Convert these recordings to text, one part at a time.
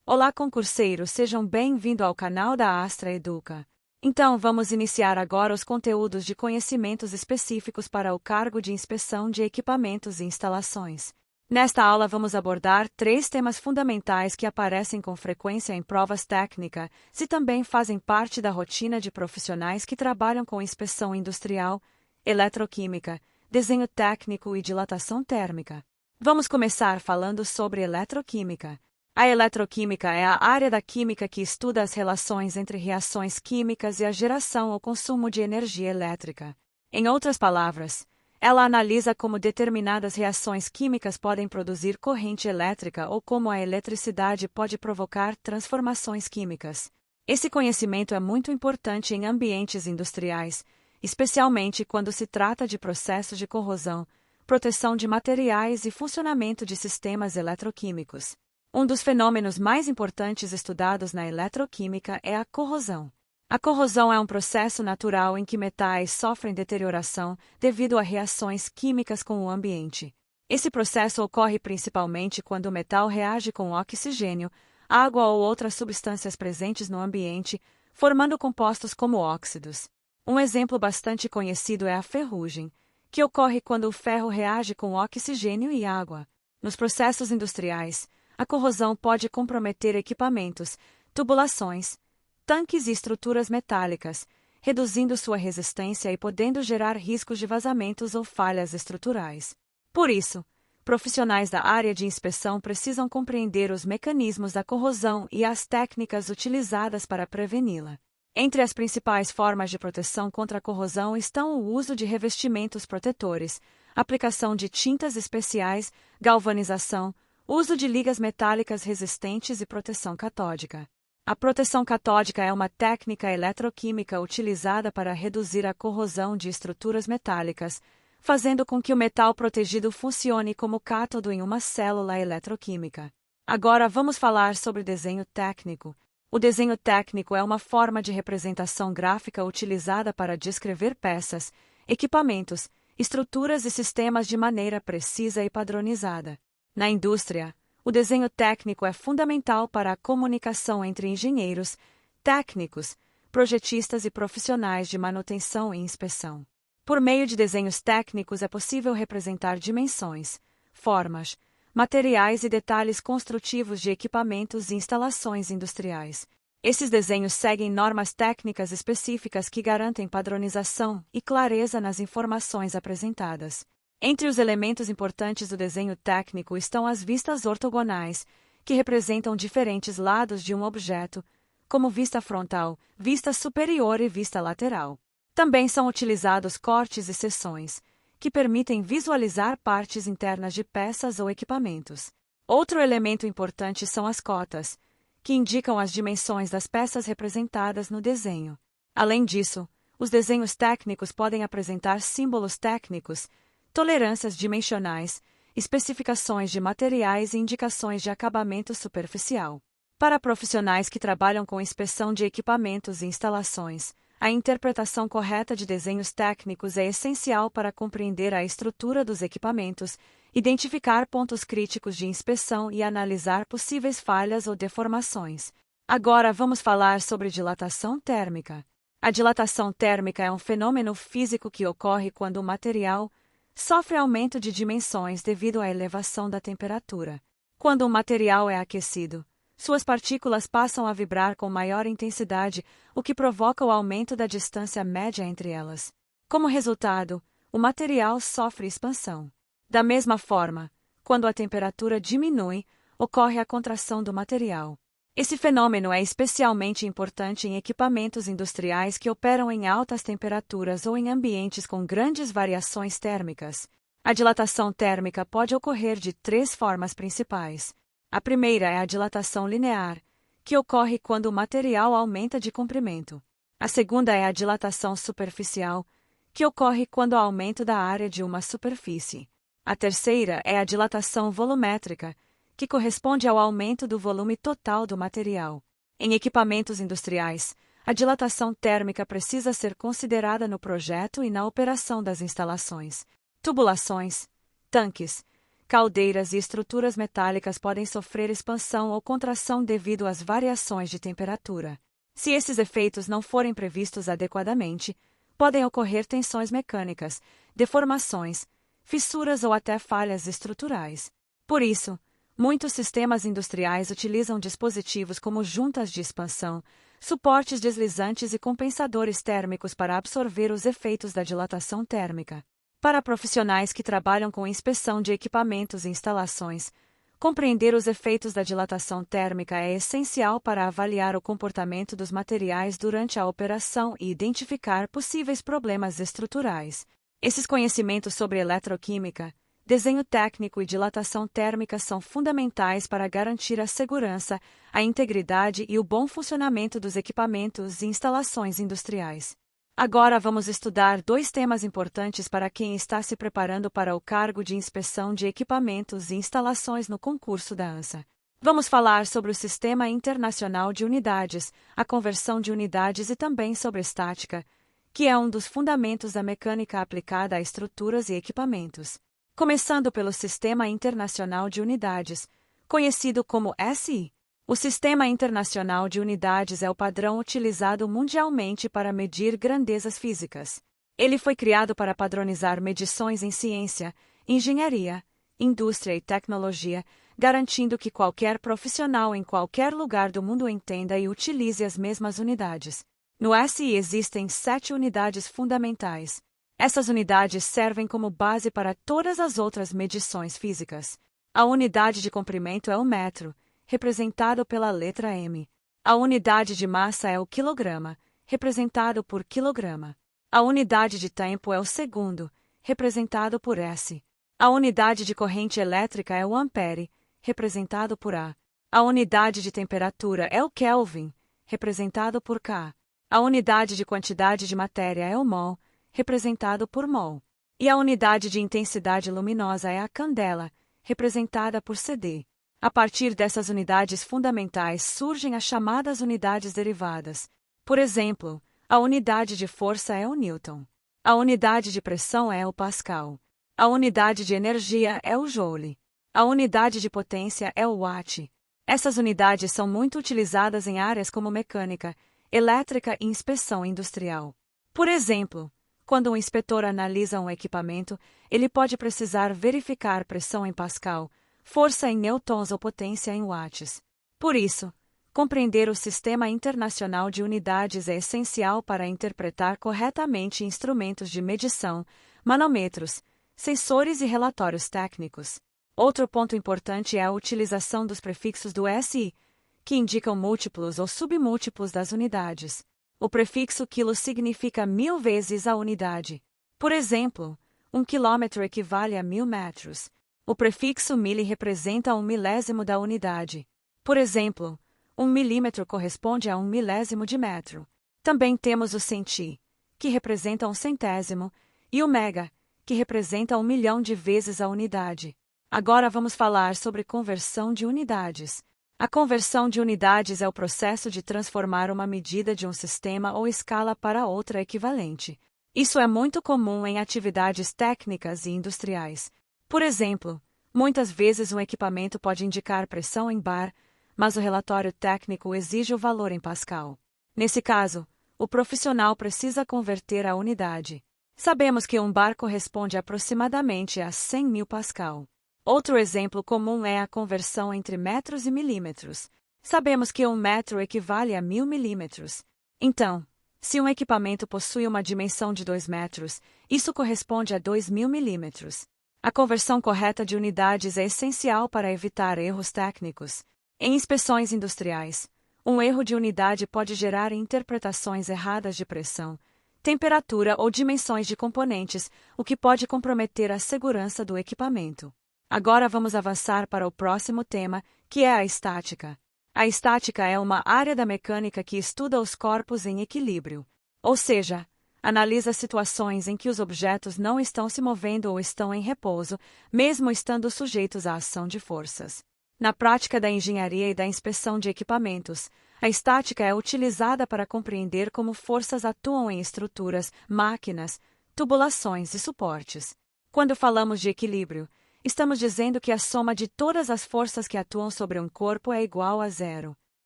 Olá, concurseiros, sejam bem-vindos ao canal da Astra Educa. Então, vamos iniciar agora os conteúdos de conhecimentos específicos para o cargo de inspeção de equipamentos e instalações. Nesta aula, vamos abordar 3 temas fundamentais que aparecem com frequência em provas técnicas e também fazem parte da rotina de profissionais que trabalham com inspeção industrial, eletroquímica, desenho técnico e dilatação térmica. Vamos começar falando sobre eletroquímica. A eletroquímica é a área da química que estuda as relações entre reações químicas e a geração ou consumo de energia elétrica. Em outras palavras, ela analisa como determinadas reações químicas podem produzir corrente elétrica ou como a eletricidade pode provocar transformações químicas. Esse conhecimento é muito importante em ambientes industriais, especialmente quando se trata de processos de corrosão, proteção de materiais e funcionamento de sistemas eletroquímicos. Um dos fenômenos mais importantes estudados na eletroquímica é a corrosão. A corrosão é um processo natural em que metais sofrem deterioração devido a reações químicas com o ambiente. Esse processo ocorre principalmente quando o metal reage com oxigênio, água ou outras substâncias presentes no ambiente, formando compostos como óxidos. Um exemplo bastante conhecido é a ferrugem, que ocorre quando o ferro reage com oxigênio e água. Nos processos industriais, a corrosão pode comprometer equipamentos, tubulações, tanques e estruturas metálicas, reduzindo sua resistência e podendo gerar riscos de vazamentos ou falhas estruturais. Por isso, profissionais da área de inspeção precisam compreender os mecanismos da corrosão e as técnicas utilizadas para preveni-la. Entre as principais formas de proteção contra a corrosão estão o uso de revestimentos protetores, aplicação de tintas especiais, galvanização, uso de ligas metálicas resistentes e proteção catódica. A proteção catódica é uma técnica eletroquímica utilizada para reduzir a corrosão de estruturas metálicas, fazendo com que o metal protegido funcione como cátodo em uma célula eletroquímica. Agora vamos falar sobre desenho técnico. O desenho técnico é uma forma de representação gráfica utilizada para descrever peças, equipamentos, estruturas e sistemas de maneira precisa e padronizada. Na indústria, o desenho técnico é fundamental para a comunicação entre engenheiros, técnicos, projetistas e profissionais de manutenção e inspeção. Por meio de desenhos técnicos é possível representar dimensões, formas, materiais e detalhes construtivos de equipamentos e instalações industriais. Esses desenhos seguem normas técnicas específicas que garantem padronização e clareza nas informações apresentadas. Entre os elementos importantes do desenho técnico estão as vistas ortogonais, que representam diferentes lados de um objeto, como vista frontal, vista superior e vista lateral. Também são utilizados cortes e seções, que permitem visualizar partes internas de peças ou equipamentos. Outro elemento importante são as cotas, que indicam as dimensões das peças representadas no desenho. Além disso, os desenhos técnicos podem apresentar símbolos técnicos, tolerâncias dimensionais, especificações de materiais e indicações de acabamento superficial. Para profissionais que trabalham com inspeção de equipamentos e instalações, a interpretação correta de desenhos técnicos é essencial para compreender a estrutura dos equipamentos, identificar pontos críticos de inspeção e analisar possíveis falhas ou deformações. Agora vamos falar sobre dilatação térmica. A dilatação térmica é um fenômeno físico que ocorre quando o material sofre aumento de dimensões devido à elevação da temperatura. Quando um material é aquecido, suas partículas passam a vibrar com maior intensidade, o que provoca o aumento da distância média entre elas. Como resultado, o material sofre expansão. Da mesma forma, quando a temperatura diminui, ocorre a contração do material. Esse fenômeno é especialmente importante em equipamentos industriais que operam em altas temperaturas ou em ambientes com grandes variações térmicas. A dilatação térmica pode ocorrer de 3 formas principais. A primeira é a dilatação linear, que ocorre quando o material aumenta de comprimento. A segunda é a dilatação superficial, que ocorre quando há aumento da área de uma superfície. A terceira é a dilatação volumétrica, que corresponde ao aumento do volume total do material. Em equipamentos industriais, a dilatação térmica precisa ser considerada no projeto e na operação das instalações. Tubulações, tanques, caldeiras e estruturas metálicas podem sofrer expansão ou contração devido às variações de temperatura. Se esses efeitos não forem previstos adequadamente, podem ocorrer tensões mecânicas, deformações, fissuras ou até falhas estruturais. Por isso, muitos sistemas industriais utilizam dispositivos como juntas de expansão, suportes deslizantes e compensadores térmicos para absorver os efeitos da dilatação térmica. Para profissionais que trabalham com inspeção de equipamentos e instalações, compreender os efeitos da dilatação térmica é essencial para avaliar o comportamento dos materiais durante a operação e identificar possíveis problemas estruturais. Esses conhecimentos sobre eletroquímica, desenho técnico e dilatação térmica são fundamentais para garantir a segurança, a integridade e o bom funcionamento dos equipamentos e instalações industriais. Agora vamos estudar dois temas importantes para quem está se preparando para o cargo de inspeção de equipamentos e instalações no concurso da ANSA. Vamos falar sobre o Sistema Internacional de Unidades, a conversão de unidades e também sobre estática, que é um dos fundamentos da mecânica aplicada a estruturas e equipamentos. Começando pelo Sistema Internacional de Unidades, conhecido como SI. O Sistema Internacional de Unidades é o padrão utilizado mundialmente para medir grandezas físicas. Ele foi criado para padronizar medições em ciência, engenharia, indústria e tecnologia, garantindo que qualquer profissional em qualquer lugar do mundo entenda e utilize as mesmas unidades. No SI existem 7 unidades fundamentais. Essas unidades servem como base para todas as outras medições físicas. A unidade de comprimento é o metro, representado pela letra M. A unidade de massa é o quilograma, representado por quilograma. A unidade de tempo é o segundo, representado por S. A unidade de corrente elétrica é o ampere, representado por A. A unidade de temperatura é o Kelvin, representado por K. A unidade de quantidade de matéria é o mol, representado por mol. E a unidade de intensidade luminosa é a candela, representada por CD. A partir dessas unidades fundamentais surgem as chamadas unidades derivadas. Por exemplo, a unidade de força é o Newton. A unidade de pressão é o Pascal. A unidade de energia é o Joule. A unidade de potência é o Watt. Essas unidades são muito utilizadas em áreas como mecânica, elétrica e inspeção industrial. Por exemplo, quando um inspetor analisa um equipamento, ele pode precisar verificar pressão em Pascal, força em newtons ou potência em watts. Por isso, compreender o Sistema Internacional de Unidades é essencial para interpretar corretamente instrumentos de medição, manômetros, sensores e relatórios técnicos. Outro ponto importante é a utilização dos prefixos do SI, que indicam múltiplos ou submúltiplos das unidades. O prefixo quilo significa 1000 vezes a unidade. Por exemplo, 1 quilômetro equivale a 1000 metros. O prefixo mili representa 1 milésimo da unidade. Por exemplo, 1 milímetro corresponde a 1 milésimo de metro. Também temos o centi, que representa 1 centésimo, e o mega, que representa 1 milhão de vezes a unidade. Agora vamos falar sobre conversão de unidades. A conversão de unidades é o processo de transformar uma medida de um sistema ou escala para outra equivalente. Isso é muito comum em atividades técnicas e industriais. Por exemplo, muitas vezes um equipamento pode indicar pressão em bar, mas o relatório técnico exige o valor em Pascal. Nesse caso, o profissional precisa converter a unidade. Sabemos que um bar corresponde aproximadamente a 100.000 Pascal. Outro exemplo comum é a conversão entre metros e milímetros. Sabemos que 1 metro equivale a 1000 milímetros. Então, se um equipamento possui uma dimensão de 2 metros, isso corresponde a 2000 milímetros. A conversão correta de unidades é essencial para evitar erros técnicos. Em inspeções industriais, um erro de unidade pode gerar interpretações erradas de pressão, temperatura ou dimensões de componentes, o que pode comprometer a segurança do equipamento. Agora vamos avançar para o próximo tema, que é a estática. A estática é uma área da mecânica que estuda os corpos em equilíbrio, ou seja, analisa situações em que os objetos não estão se movendo ou estão em repouso, mesmo estando sujeitos à ação de forças. Na prática da engenharia e da inspeção de equipamentos, a estática é utilizada para compreender como forças atuam em estruturas, máquinas, tubulações e suportes. Quando falamos de equilíbrio, estamos dizendo que a soma de todas as forças que atuam sobre um corpo é igual a zero.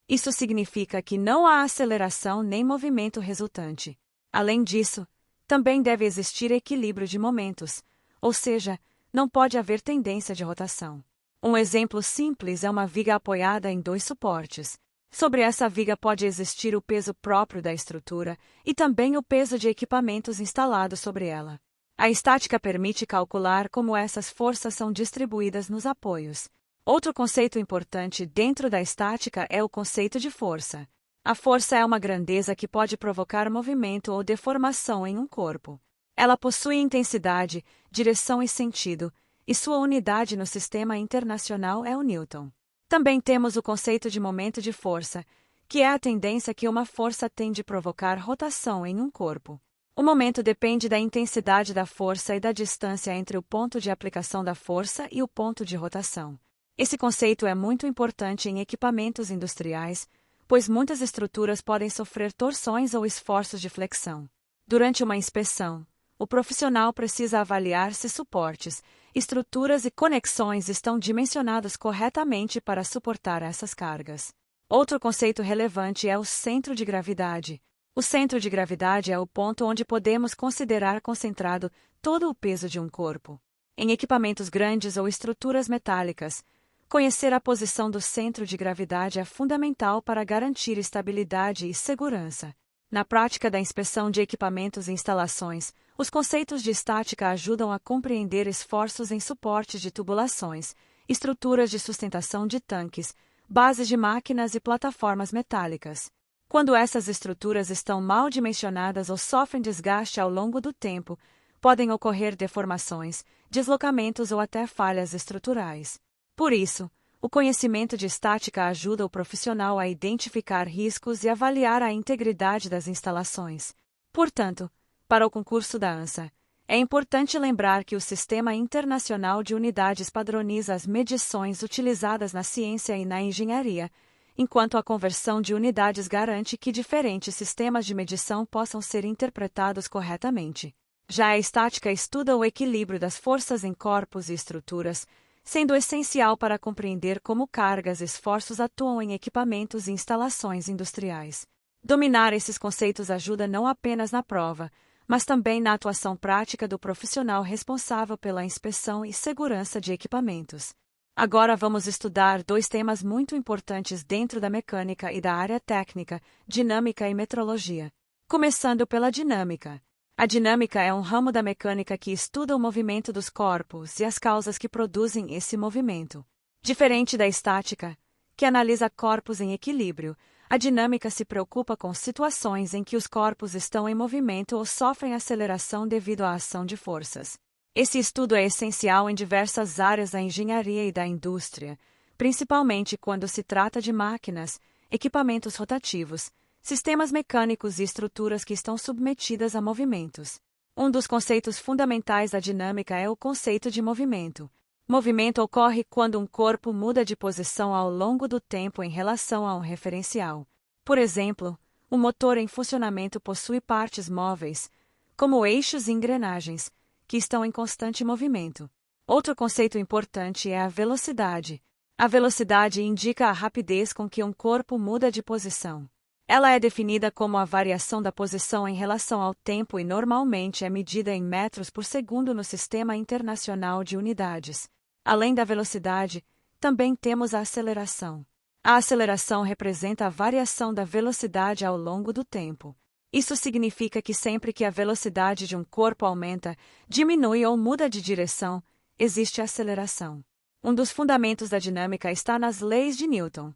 Isso significa que não há aceleração nem movimento resultante. Além disso, também deve existir equilíbrio de momentos, ou seja, não pode haver tendência de rotação. Um exemplo simples é uma viga apoiada em dois suportes. Sobre essa viga pode existir o peso próprio da estrutura e também o peso de equipamentos instalados sobre ela. A estática permite calcular como essas forças são distribuídas nos apoios. Outro conceito importante dentro da estática é o conceito de força. A força é uma grandeza que pode provocar movimento ou deformação em um corpo. Ela possui intensidade, direção e sentido, e sua unidade no sistema internacional é o Newton. Também temos o conceito de momento de força, que é a tendência que uma força tem de provocar rotação em um corpo. O momento depende da intensidade da força e da distância entre o ponto de aplicação da força e o ponto de rotação. Esse conceito é muito importante em equipamentos industriais, pois muitas estruturas podem sofrer torções ou esforços de flexão. Durante uma inspeção, o profissional precisa avaliar se suportes, estruturas e conexões estão dimensionados corretamente para suportar essas cargas. Outro conceito relevante é o centro de gravidade. O centro de gravidade é o ponto onde podemos considerar concentrado todo o peso de um corpo. Em equipamentos grandes ou estruturas metálicas, conhecer a posição do centro de gravidade é fundamental para garantir estabilidade e segurança. Na prática da inspeção de equipamentos e instalações, os conceitos de estática ajudam a compreender esforços em suportes de tubulações, estruturas de sustentação de tanques, bases de máquinas e plataformas metálicas. Quando essas estruturas estão mal dimensionadas ou sofrem desgaste ao longo do tempo, podem ocorrer deformações, deslocamentos ou até falhas estruturais. Por isso, o conhecimento de estática ajuda o profissional a identificar riscos e avaliar a integridade das instalações. Portanto, para o concurso da ANSA, é importante lembrar que o Sistema Internacional de Unidades padroniza as medições utilizadas na ciência e na engenharia, enquanto a conversão de unidades garante que diferentes sistemas de medição possam ser interpretados corretamente. Já a estática estuda o equilíbrio das forças em corpos e estruturas, sendo essencial para compreender como cargas e esforços atuam em equipamentos e instalações industriais. Dominar esses conceitos ajuda não apenas na prova, mas também na atuação prática do profissional responsável pela inspeção e segurança de equipamentos. Agora vamos estudar dois temas muito importantes dentro da mecânica e da área técnica, dinâmica e metrologia. Começando pela dinâmica. A dinâmica é um ramo da mecânica que estuda o movimento dos corpos e as causas que produzem esse movimento. Diferente da estática, que analisa corpos em equilíbrio, a dinâmica se preocupa com situações em que os corpos estão em movimento ou sofrem aceleração devido à ação de forças. Esse estudo é essencial em diversas áreas da engenharia e da indústria, principalmente quando se trata de máquinas, equipamentos rotativos, sistemas mecânicos e estruturas que estão submetidas a movimentos. Um dos conceitos fundamentais da dinâmica é o conceito de movimento. Movimento ocorre quando um corpo muda de posição ao longo do tempo em relação a um referencial. Por exemplo, um motor em funcionamento possui partes móveis, como eixos e engrenagens, que estão em constante movimento. Outro conceito importante é a velocidade. A velocidade indica a rapidez com que um corpo muda de posição. Ela é definida como a variação da posição em relação ao tempo e normalmente é medida em metros por segundo no Sistema Internacional de Unidades. Além da velocidade, também temos a aceleração. A aceleração representa a variação da velocidade ao longo do tempo. Isso significa que sempre que a velocidade de um corpo aumenta, diminui ou muda de direção, existe aceleração. Um dos fundamentos da dinâmica está nas leis de Newton,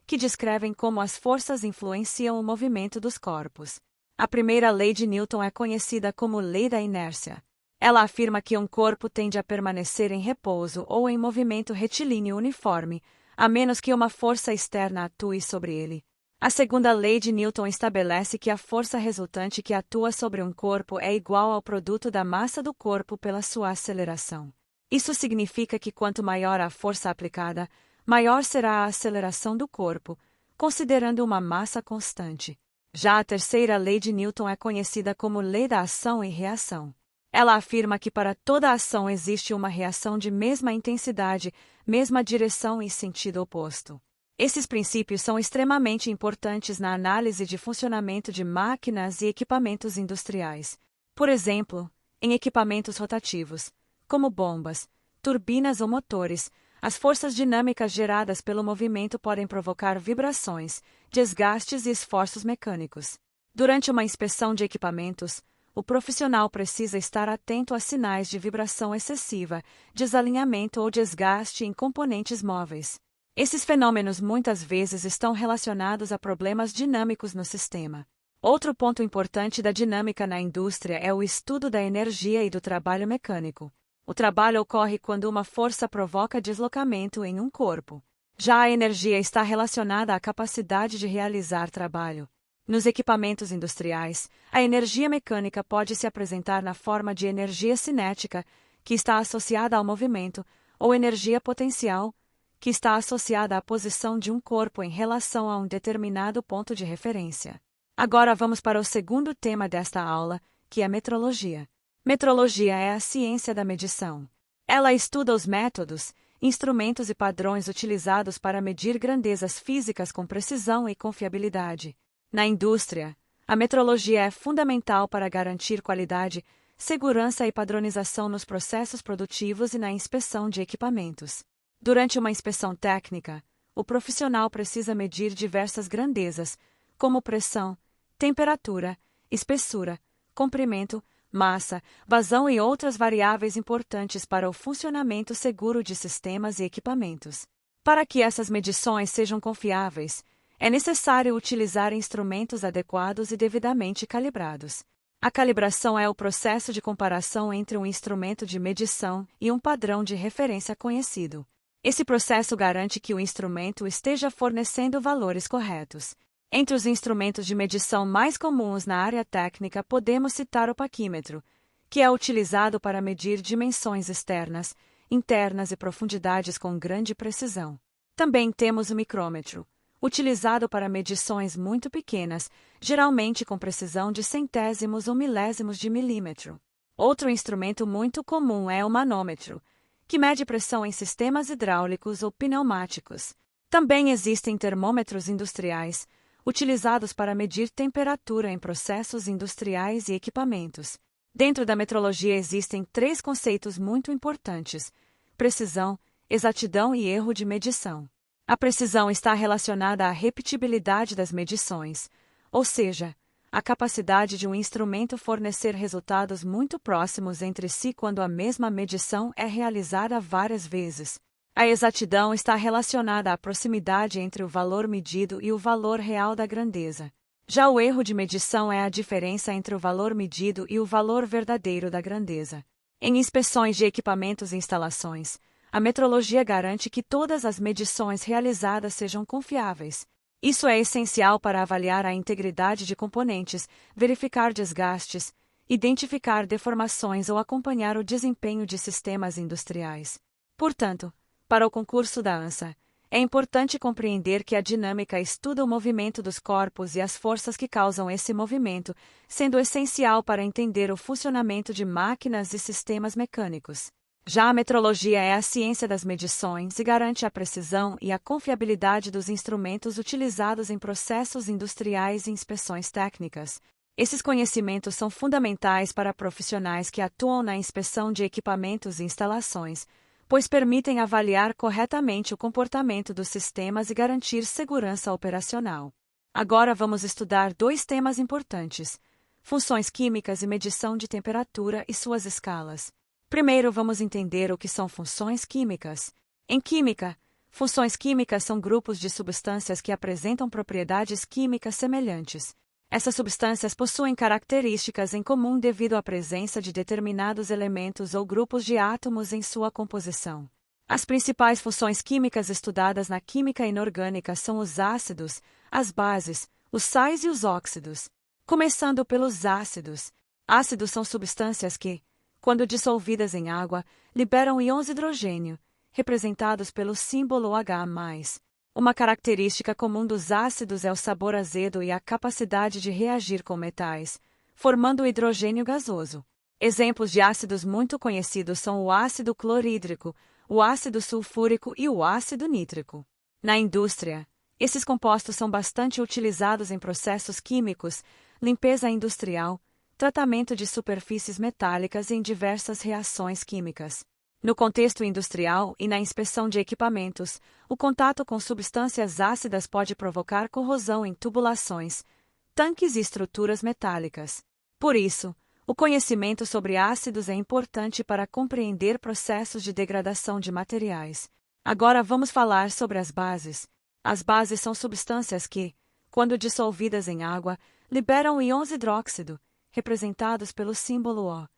que descrevem como as forças influenciam o movimento dos corpos. A primeira lei de Newton é conhecida como lei da inércia. Ela afirma que um corpo tende a permanecer em repouso ou em movimento retilíneo uniforme, a menos que uma força externa atue sobre ele. A segunda lei de Newton estabelece que a força resultante que atua sobre um corpo é igual ao produto da massa do corpo pela sua aceleração. Isso significa que quanto maior a força aplicada, maior será a aceleração do corpo, considerando uma massa constante. Já a terceira lei de Newton é conhecida como lei da ação e reação. Ela afirma que para toda ação existe uma reação de mesma intensidade, mesma direção e sentido oposto. Esses princípios são extremamente importantes na análise de funcionamento de máquinas e equipamentos industriais. Por exemplo, em equipamentos rotativos, como bombas, turbinas ou motores, as forças dinâmicas geradas pelo movimento podem provocar vibrações, desgastes e esforços mecânicos. Durante uma inspeção de equipamentos, o profissional precisa estar atento a sinais de vibração excessiva, desalinhamento ou desgaste em componentes móveis. Esses fenômenos muitas vezes estão relacionados a problemas dinâmicos no sistema. Outro ponto importante da dinâmica na indústria é o estudo da energia e do trabalho mecânico. O trabalho ocorre quando uma força provoca deslocamento em um corpo. Já a energia está relacionada à capacidade de realizar trabalho. Nos equipamentos industriais, a energia mecânica pode se apresentar na forma de energia cinética, que está associada ao movimento, ou energia potencial, que está associada à posição de um corpo em relação a um determinado ponto de referência. Agora vamos para o segundo tema desta aula, que é metrologia. Metrologia é a ciência da medição. Ela estuda os métodos, instrumentos e padrões utilizados para medir grandezas físicas com precisão e confiabilidade. Na indústria, a metrologia é fundamental para garantir qualidade, segurança e padronização nos processos produtivos e na inspeção de equipamentos. Durante uma inspeção técnica, o profissional precisa medir diversas grandezas, como pressão, temperatura, espessura, comprimento, massa, vazão e outras variáveis importantes para o funcionamento seguro de sistemas e equipamentos. Para que essas medições sejam confiáveis, é necessário utilizar instrumentos adequados e devidamente calibrados. A calibração é o processo de comparação entre um instrumento de medição e um padrão de referência conhecido. Esse processo garante que o instrumento esteja fornecendo valores corretos. Entre os instrumentos de medição mais comuns na área técnica podemos citar o paquímetro, que é utilizado para medir dimensões externas, internas e profundidades com grande precisão. Também temos o micrômetro, utilizado para medições muito pequenas, geralmente com precisão de centésimos ou milésimos de milímetro. Outro instrumento muito comum é o manômetro, que mede pressão em sistemas hidráulicos ou pneumáticos. Também existem termômetros industriais, utilizados para medir temperatura em processos industriais e equipamentos. Dentro da metrologia existem 3 conceitos muito importantes: precisão, exatidão e erro de medição. A precisão está relacionada à repetibilidade das medições, ou seja, a capacidade de um instrumento fornecer resultados muito próximos entre si quando a mesma medição é realizada várias vezes. A exatidão está relacionada à proximidade entre o valor medido e o valor real da grandeza. Já o erro de medição é a diferença entre o valor medido e o valor verdadeiro da grandeza. Em inspeções de equipamentos e instalações, a metrologia garante que todas as medições realizadas sejam confiáveis. Isso é essencial para avaliar a integridade de componentes, verificar desgastes, identificar deformações ou acompanhar o desempenho de sistemas industriais. Portanto, para o concurso da ANSA, é importante compreender que a dinâmica estuda o movimento dos corpos e as forças que causam esse movimento, sendo essencial para entender o funcionamento de máquinas e sistemas mecânicos. Já a metrologia é a ciência das medições e garante a precisão e a confiabilidade dos instrumentos utilizados em processos industriais e inspeções técnicas. Esses conhecimentos são fundamentais para profissionais que atuam na inspeção de equipamentos e instalações, pois permitem avaliar corretamente o comportamento dos sistemas e garantir segurança operacional. Agora vamos estudar 2 temas importantes: funções químicas e medição de temperatura e suas escalas. Primeiro, vamos entender o que são funções químicas. Em química, funções químicas são grupos de substâncias que apresentam propriedades químicas semelhantes. Essas substâncias possuem características em comum devido à presença de determinados elementos ou grupos de átomos em sua composição. As principais funções químicas estudadas na química inorgânica são os ácidos, as bases, os sais e os óxidos. Começando pelos ácidos. Ácidos são substâncias que, quando dissolvidas em água, liberam íons hidrogênio, representados pelo símbolo H+. Uma característica comum dos ácidos é o sabor azedo e a capacidade de reagir com metais, formando o hidrogênio gasoso. Exemplos de ácidos muito conhecidos são o ácido clorídrico, o ácido sulfúrico e o ácido nítrico. Na indústria, esses compostos são bastante utilizados em processos químicos, limpeza industrial, tratamento de superfícies metálicas e em diversas reações químicas. No contexto industrial e na inspeção de equipamentos, o contato com substâncias ácidas pode provocar corrosão em tubulações, tanques e estruturas metálicas. Por isso, o conhecimento sobre ácidos é importante para compreender processos de degradação de materiais. Agora vamos falar sobre as bases. As bases são substâncias que, quando dissolvidas em água, liberam íons hidróxido, representados pelo símbolo O.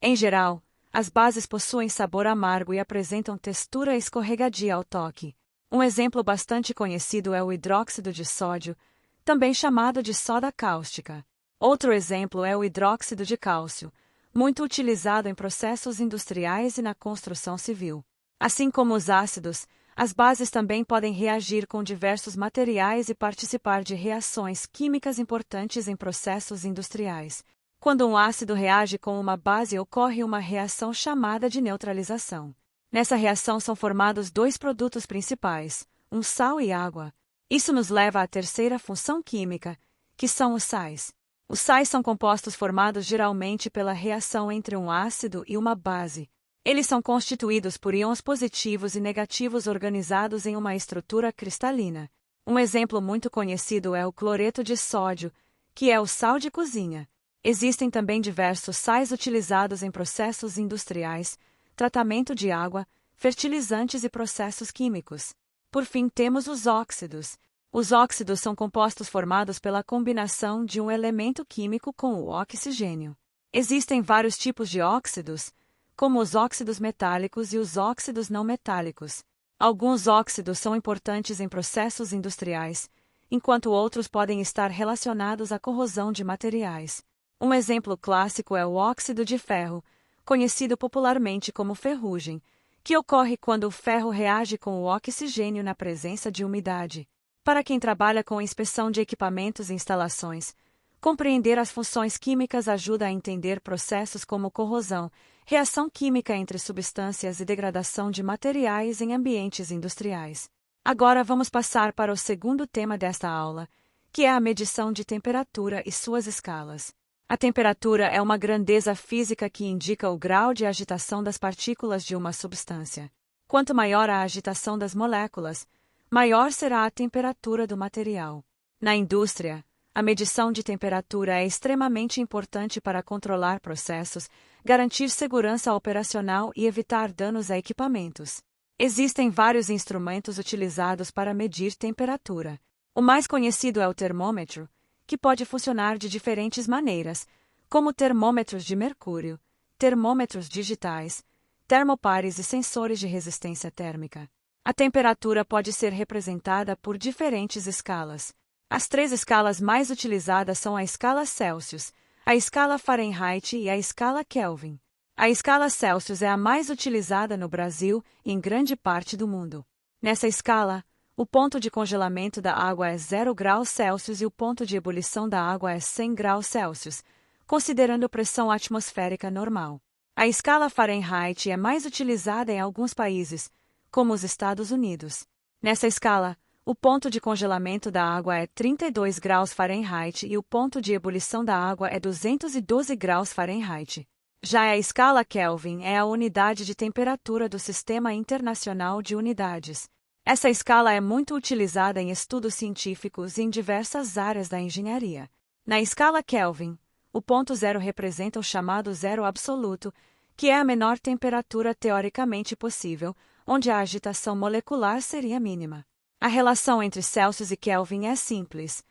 Em geral, as bases possuem sabor amargo e apresentam textura escorregadia ao toque. Um exemplo bastante conhecido é o hidróxido de sódio, também chamado de soda cáustica. Outro exemplo é o hidróxido de cálcio, muito utilizado em processos industriais e na construção civil. Assim como os ácidos, as bases também podem reagir com diversos materiais e participar de reações químicas importantes em processos industriais. Quando um ácido reage com uma base, ocorre uma reação chamada de neutralização. Nessa reação são formados dois produtos principais, um sal e água. Isso nos leva à terceira função química, que são os sais. Os sais são compostos formados geralmente pela reação entre um ácido e uma base. Eles são constituídos por íons positivos e negativos organizados em uma estrutura cristalina. Um exemplo muito conhecido é o cloreto de sódio, que é o sal de cozinha. Existem também diversos sais utilizados em processos industriais, tratamento de água, fertilizantes e processos químicos. Por fim, temos os óxidos. Os óxidos são compostos formados pela combinação de um elemento químico com o oxigênio. Existem vários tipos de óxidos, como os óxidos metálicos e os óxidos não metálicos. Alguns óxidos são importantes em processos industriais, enquanto outros podem estar relacionados à corrosão de materiais. Um exemplo clássico é o óxido de ferro, conhecido popularmente como ferrugem, que ocorre quando o ferro reage com o oxigênio na presença de umidade. Para quem trabalha com inspeção de equipamentos e instalações, compreender as funções químicas ajuda a entender processos como corrosão, reação química entre substâncias e degradação de materiais em ambientes industriais. Agora vamos passar para o segundo tema desta aula, que é a medição de temperatura e suas escalas. A temperatura é uma grandeza física que indica o grau de agitação das partículas de uma substância. Quanto maior a agitação das moléculas, maior será a temperatura do material. Na indústria, a medição de temperatura é extremamente importante para controlar processos, garantir segurança operacional e evitar danos a equipamentos. Existem vários instrumentos utilizados para medir temperatura. O mais conhecido é o termômetro, que pode funcionar de diferentes maneiras, como termômetros de mercúrio, termômetros digitais, termopares e sensores de resistência térmica. A temperatura pode ser representada por diferentes escalas. As três escalas mais utilizadas são a escala Celsius, a escala Fahrenheit e a escala Kelvin. A escala Celsius é a mais utilizada no Brasil e em grande parte do mundo. Nessa escala, o ponto de congelamento da água é 0 graus Celsius e o ponto de ebulição da água é 100 graus Celsius, considerando pressão atmosférica normal. A escala Fahrenheit é mais utilizada em alguns países, como os Estados Unidos. Nessa escala, o ponto de congelamento da água é 32 graus Fahrenheit e o ponto de ebulição da água é 212 graus Fahrenheit. Já a escala Kelvin é a unidade de temperatura do Sistema Internacional de Unidades. Essa escala é muito utilizada em estudos científicos e em diversas áreas da engenharia. Na escala Kelvin, o ponto zero representa o chamado zero absoluto, que é a menor temperatura teoricamente possível, onde a agitação molecular seria mínima. A relação entre Celsius e Kelvin é simples.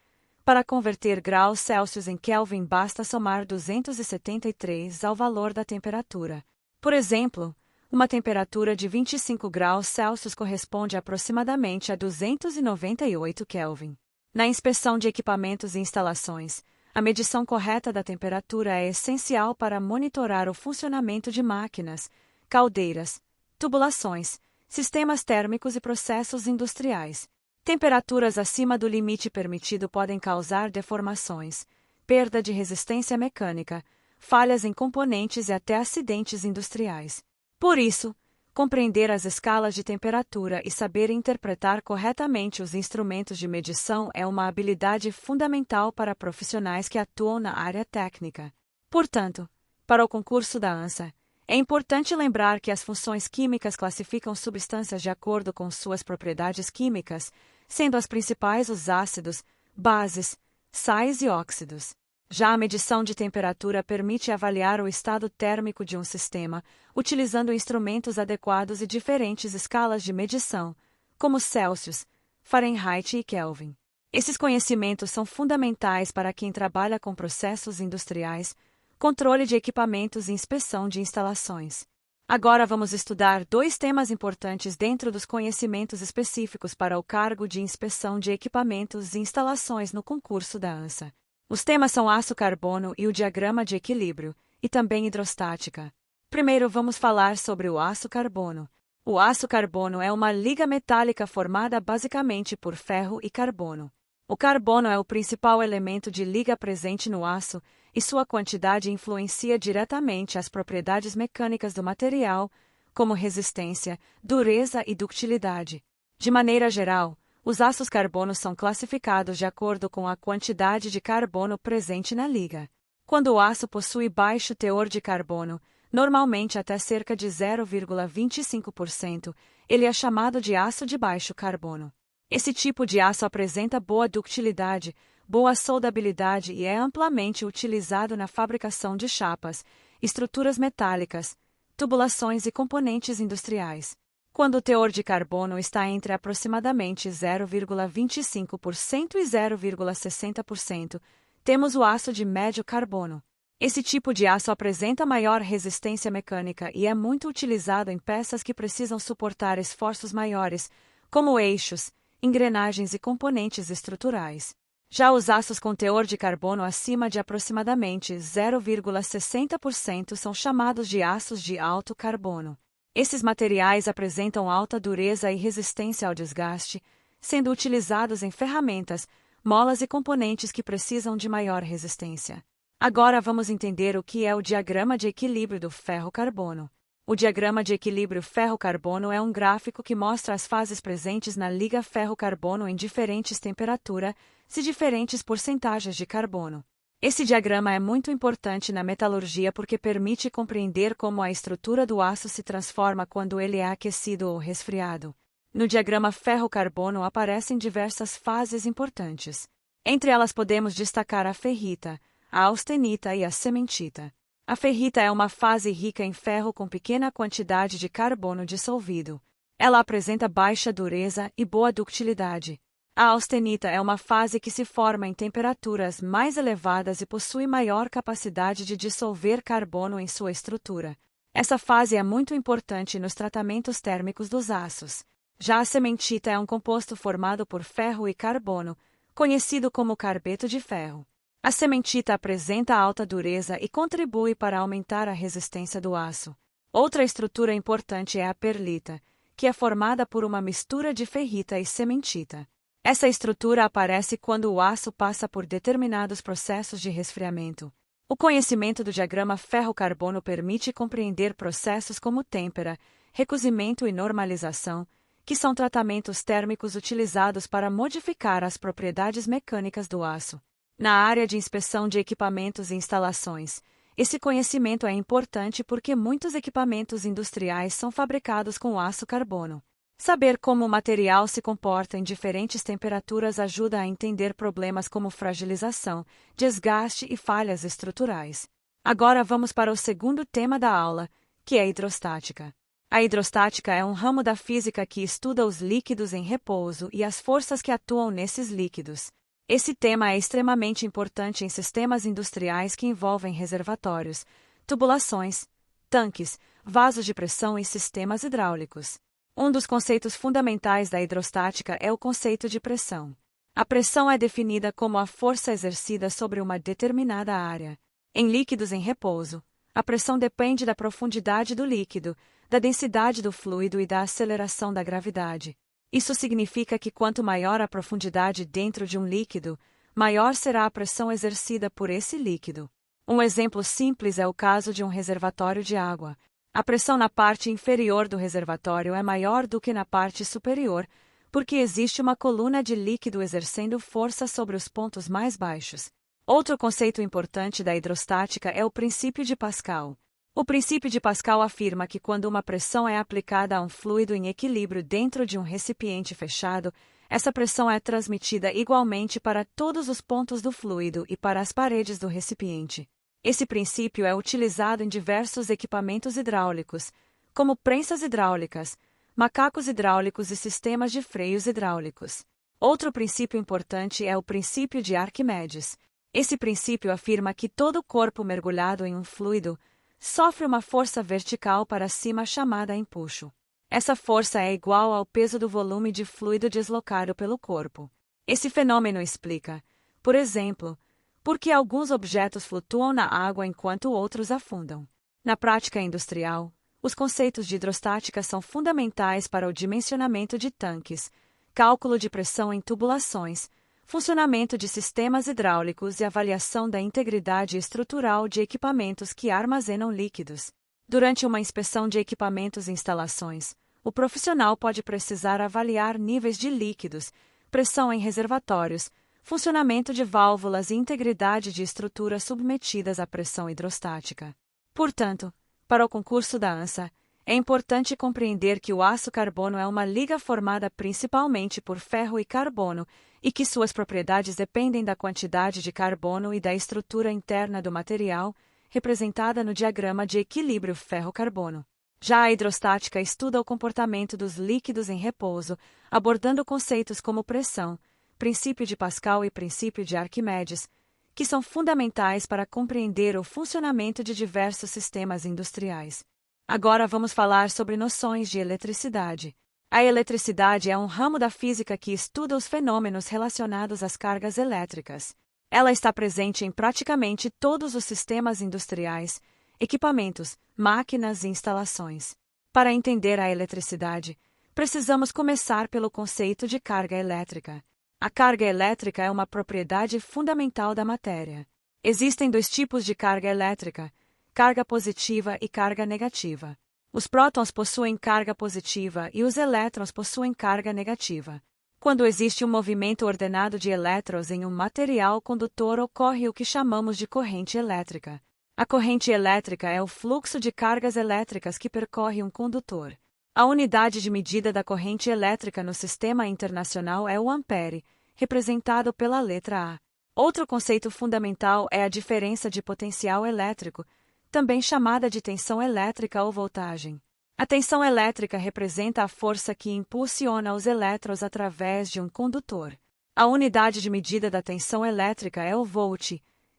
Para converter graus Celsius em Kelvin basta somar 273 ao valor da temperatura. Por exemplo, uma temperatura de 25 graus Celsius corresponde aproximadamente a 298 Kelvin. Na inspeção de equipamentos e instalações, a medição correta da temperatura é essencial para monitorar o funcionamento de máquinas, caldeiras, tubulações, sistemas térmicos e processos industriais. Temperaturas acima do limite permitido podem causar deformações, perda de resistência mecânica, falhas em componentes e até acidentes industriais. Por isso, compreender as escalas de temperatura e saber interpretar corretamente os instrumentos de medição é uma habilidade fundamental para profissionais que atuam na área técnica. Portanto, para o concurso da ANSA, é importante lembrar que as funções químicas classificam substâncias de acordo com suas propriedades químicas, sendo as principais os ácidos, bases, sais e óxidos. Já a medição de temperatura permite avaliar o estado térmico de um sistema, utilizando instrumentos adequados e diferentes escalas de medição, como Celsius, Fahrenheit e Kelvin. Esses conhecimentos são fundamentais para quem trabalha com processos industriais, controle de equipamentos e inspeção de instalações. Agora vamos estudar dois temas importantes dentro dos conhecimentos específicos para o cargo de inspeção de equipamentos e instalações no concurso da ANSA. Os temas são aço-carbono e o diagrama de equilíbrio, e também hidrostática. Primeiro vamos falar sobre o aço-carbono. O aço-carbono é uma liga metálica formada basicamente por ferro e carbono. O carbono é o principal elemento de liga presente no aço, e sua quantidade influencia diretamente as propriedades mecânicas do material, como resistência, dureza e ductilidade. De maneira geral, os aços carbono são classificados de acordo com a quantidade de carbono presente na liga. Quando o aço possui baixo teor de carbono, normalmente até cerca de 0,25%, ele é chamado de aço de baixo carbono. Esse tipo de aço apresenta boa ductilidade, boa soldabilidade e é amplamente utilizado na fabricação de chapas, estruturas metálicas, tubulações e componentes industriais. Quando o teor de carbono está entre aproximadamente 0,25% e 0,60%, temos o aço de médio carbono. Esse tipo de aço apresenta maior resistência mecânica e é muito utilizado em peças que precisam suportar esforços maiores, como eixos, engrenagens e componentes estruturais. Já os aços com teor de carbono acima de aproximadamente 0,60% são chamados de aços de alto carbono. Esses materiais apresentam alta dureza e resistência ao desgaste, sendo utilizados em ferramentas, molas e componentes que precisam de maior resistência. Agora vamos entender o que é o diagrama de equilíbrio do ferro-carbono. O diagrama de equilíbrio ferro-carbono é um gráfico que mostra as fases presentes na liga ferro-carbono em diferentes temperaturas e diferentes porcentagens de carbono. Esse diagrama é muito importante na metalurgia porque permite compreender como a estrutura do aço se transforma quando ele é aquecido ou resfriado. No diagrama ferro-carbono aparecem diversas fases importantes. Entre elas podemos destacar a ferrita, a austenita e a cementita. A ferrita é uma fase rica em ferro com pequena quantidade de carbono dissolvido. Ela apresenta baixa dureza e boa ductilidade. A austenita é uma fase que se forma em temperaturas mais elevadas e possui maior capacidade de dissolver carbono em sua estrutura. Essa fase é muito importante nos tratamentos térmicos dos aços. Já a cementita é um composto formado por ferro e carbono, conhecido como carbeto de ferro. A cementita apresenta alta dureza e contribui para aumentar a resistência do aço. Outra estrutura importante é a perlita, que é formada por uma mistura de ferrita e cementita. Essa estrutura aparece quando o aço passa por determinados processos de resfriamento. O conhecimento do diagrama ferro-carbono permite compreender processos como têmpera, recozimento e normalização, que são tratamentos térmicos utilizados para modificar as propriedades mecânicas do aço. Na área de inspeção de equipamentos e instalações, esse conhecimento é importante porque muitos equipamentos industriais são fabricados com aço-carbono. Saber como o material se comporta em diferentes temperaturas ajuda a entender problemas como fragilização, desgaste e falhas estruturais. Agora vamos para o segundo tema da aula, que é a hidrostática. A hidrostática é um ramo da física que estuda os líquidos em repouso e as forças que atuam nesses líquidos. Esse tema é extremamente importante em sistemas industriais que envolvem reservatórios, tubulações, tanques, vasos de pressão e sistemas hidráulicos. Um dos conceitos fundamentais da hidrostática é o conceito de pressão. A pressão é definida como a força exercida sobre uma determinada área. Em líquidos em repouso, a pressão depende da profundidade do líquido, da densidade do fluido e da aceleração da gravidade. Isso significa que quanto maior a profundidade dentro de um líquido, maior será a pressão exercida por esse líquido. Um exemplo simples é o caso de um reservatório de água. A pressão na parte inferior do reservatório é maior do que na parte superior, porque existe uma coluna de líquido exercendo força sobre os pontos mais baixos. Outro conceito importante da hidrostática é o princípio de Pascal. O princípio de Pascal afirma que quando uma pressão é aplicada a um fluido em equilíbrio dentro de um recipiente fechado, essa pressão é transmitida igualmente para todos os pontos do fluido e para as paredes do recipiente. Esse princípio é utilizado em diversos equipamentos hidráulicos, como prensas hidráulicas, macacos hidráulicos e sistemas de freios hidráulicos. Outro princípio importante é o princípio de Arquimedes. Esse princípio afirma que todo corpo mergulhado em um fluido sofre uma força vertical para cima chamada empuxo. Essa força é igual ao peso do volume de fluido deslocado pelo corpo. Esse fenômeno explica, por exemplo, por que alguns objetos flutuam na água enquanto outros afundam. Na prática industrial, os conceitos de hidrostática são fundamentais para o dimensionamento de tanques, cálculo de pressão em tubulações, funcionamento de sistemas hidráulicos e avaliação da integridade estrutural de equipamentos que armazenam líquidos. Durante uma inspeção de equipamentos e instalações, o profissional pode precisar avaliar níveis de líquidos, pressão em reservatórios, funcionamento de válvulas e integridade de estruturas submetidas à pressão hidrostática. Portanto, para o concurso da ANSA, é importante compreender que o aço carbono é uma liga formada principalmente por ferro e carbono e que suas propriedades dependem da quantidade de carbono e da estrutura interna do material, representada no diagrama de equilíbrio ferro-carbono. Já a hidrostática estuda o comportamento dos líquidos em repouso, abordando conceitos como pressão, princípio de Pascal e princípio de Arquimedes, que são fundamentais para compreender o funcionamento de diversos sistemas industriais. Agora vamos falar sobre noções de eletricidade. A eletricidade é um ramo da física que estuda os fenômenos relacionados às cargas elétricas. Ela está presente em praticamente todos os sistemas industriais, equipamentos, máquinas e instalações. Para entender a eletricidade, precisamos começar pelo conceito de carga elétrica. A carga elétrica é uma propriedade fundamental da matéria. Existem dois tipos de carga elétrica: carga positiva e carga negativa. Os prótons possuem carga positiva e os elétrons possuem carga negativa. Quando existe um movimento ordenado de elétrons em um material condutor, ocorre o que chamamos de corrente elétrica. A corrente elétrica é o fluxo de cargas elétricas que percorre um condutor. A unidade de medida da corrente elétrica no sistema internacional é o ampere, representado pela letra A. Outro conceito fundamental é a diferença de potencial elétrico, também chamada de tensão elétrica ou voltagem. A tensão elétrica representa a força que impulsiona os elétrons através de um condutor. A unidade de medida da tensão elétrica é o volt,